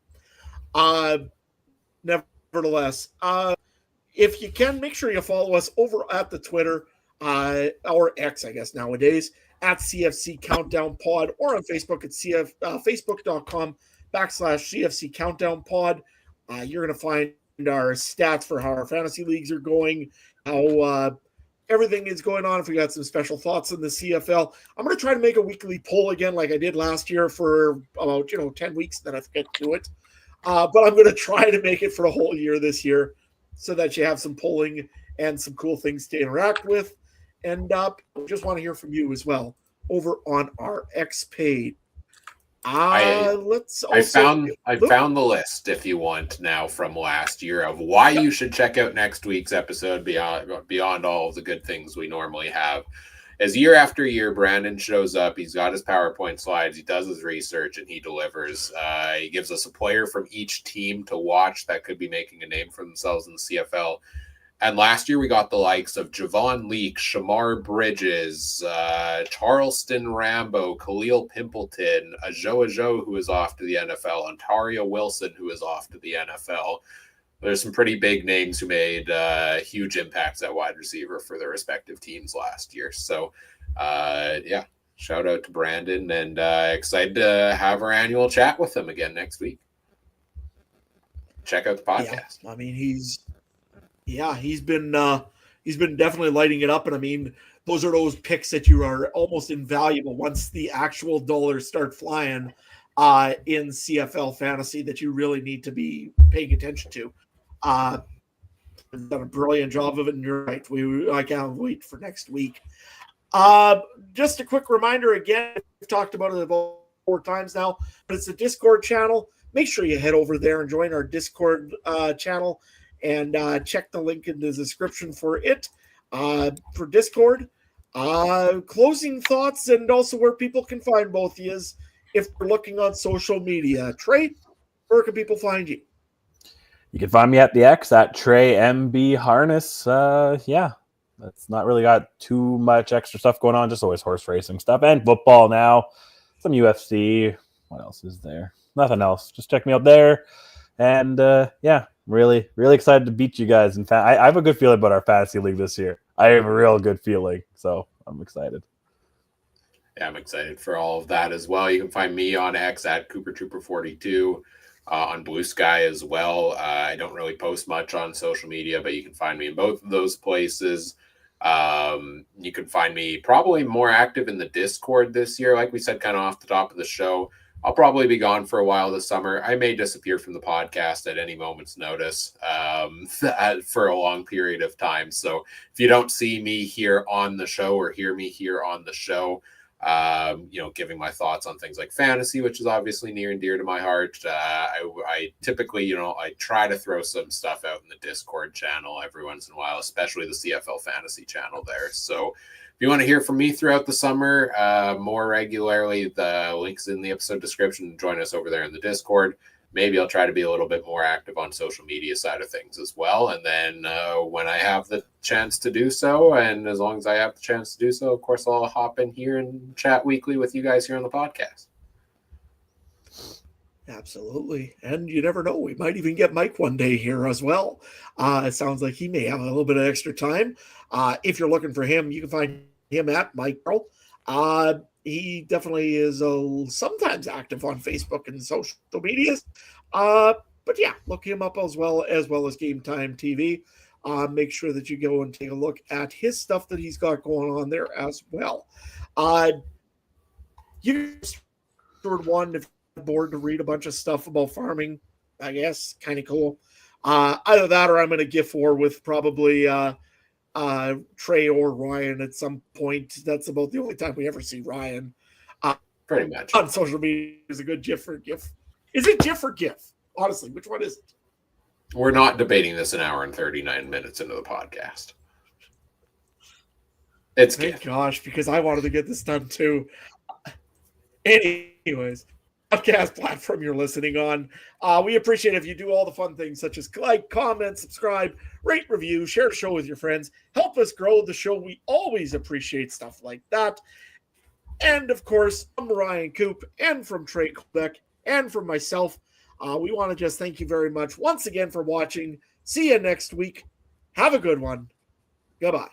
Nevertheless, if you can, make sure you follow us over at the Twitter, or X, I guess nowadays, at CFC Countdown Pod, or on Facebook at facebook.com/CFC Countdown Pod. You're going to find our stats for how our fantasy leagues are going, how everything is going on. If we got some special thoughts in the CFL, I'm going to try to make a weekly poll again, like I did last year for about 10 weeks. Then I forget to do it, but I'm going to try to make it for a whole year this year, so that you have some polling and some cool things to interact with. And we just want to hear from you as well over on our X page. Let's also I found the list if you want now from last year of why you should check out next week's episode beyond all of the good things we normally have. As year after year, Brandon shows up. He's got his PowerPoint slides. He does his research, and he delivers. He gives us a player from each team to watch that could be making a name for themselves in the CFL. And last year, we got the likes of Javon Leake, Shamar Bridges, Charleston Rambo, Khalil Pimpleton, Ajo, who is off to the NFL, Ontario Wilson, who is off to the NFL. There's some pretty big names who made huge impacts at wide receiver for their respective teams last year. So, shout out to Brandon, and excited to have our annual chat with him again next week. Check out the podcast. Yeah, I mean, he's been definitely lighting it up, and I mean, those are those picks that you are almost invaluable once the actual dollars start flying in CFL fantasy that you really need to be paying attention to. Done a brilliant job of it, and you're right. I can't wait for next week. Just a quick reminder again, we've talked about it about 4 times now, but it's a Discord channel. Make sure you head over there and join our Discord channel, and check the link in the description for it. For Discord, closing thoughts, and also where people can find both of you if they're looking on social media. Trey, where can people find you? You can find me at the X at Trey MB Harness. That's not really got too much extra stuff going on. Just always horse racing stuff and football now. Some UFC. What else is there? Nothing else. Just check me out there. And really, really excited to beat you guys. In fact, I have a good feeling about our fantasy league this year. I have a real good feeling. So I'm excited. Yeah, I'm excited for all of that as well. You can find me on X at CooperTrooper42. On Blue Sky as well. I don't really post much on social media, but you can find me in both of those places. You can find me probably more active in the Discord this year. Like we said, kind of off the top of the show, I'll probably be gone for a while this summer. I may disappear from the podcast at any moment's notice for a long period of time. So if you don't see me here on the show or hear me here on the show, giving my thoughts on things like fantasy, which is obviously near and dear to my heart. I typically, I try to throw some stuff out in the Discord channel every once in a while, especially the CFL fantasy channel there. So if you want to hear from me throughout the summer more regularly, the link's in the episode description. Join us over there in the Discord. Maybe I'll try to be a little bit more active on social media side of things as well. And then when I have the chance to do so, and as long as I have the chance to do so, of course, I'll hop in here and chat weekly with you guys here on the podcast. Absolutely. And you never know. We might even get Mike one day here as well. It sounds like he may have a little bit of extra time. If you're looking for him, you can find him at Mike Pearl. He definitely is sometimes active on Facebook and social medias. But yeah, look him up as well as Game Time TV. Make sure that you go and take a look at his stuff that he's got going on there as well. You sort of one if you're bored to read a bunch of stuff about farming, I guess, kind of cool. Either that or I'm going to GIF war with probably Trey or Ryan at some point. That's about the only time we ever see Ryan. Pretty much. On social media is a good GIF or GIF. Is it GIF or GIF? Honestly, which one is it? We're not debating this an hour and 39 minutes into the podcast. It's Thank gosh, because I wanted to get this done too. Anyways, podcast platform you're listening on. We appreciate if you do all the fun things such as like, comment, subscribe, rate, review, share the show with your friends. Help us grow the show. We always appreciate stuff like that. And of course, from Ryan Coop and from Trey Quebec and from myself, we want to just thank you very much once again for watching. See you next week. Have a good one. Goodbye.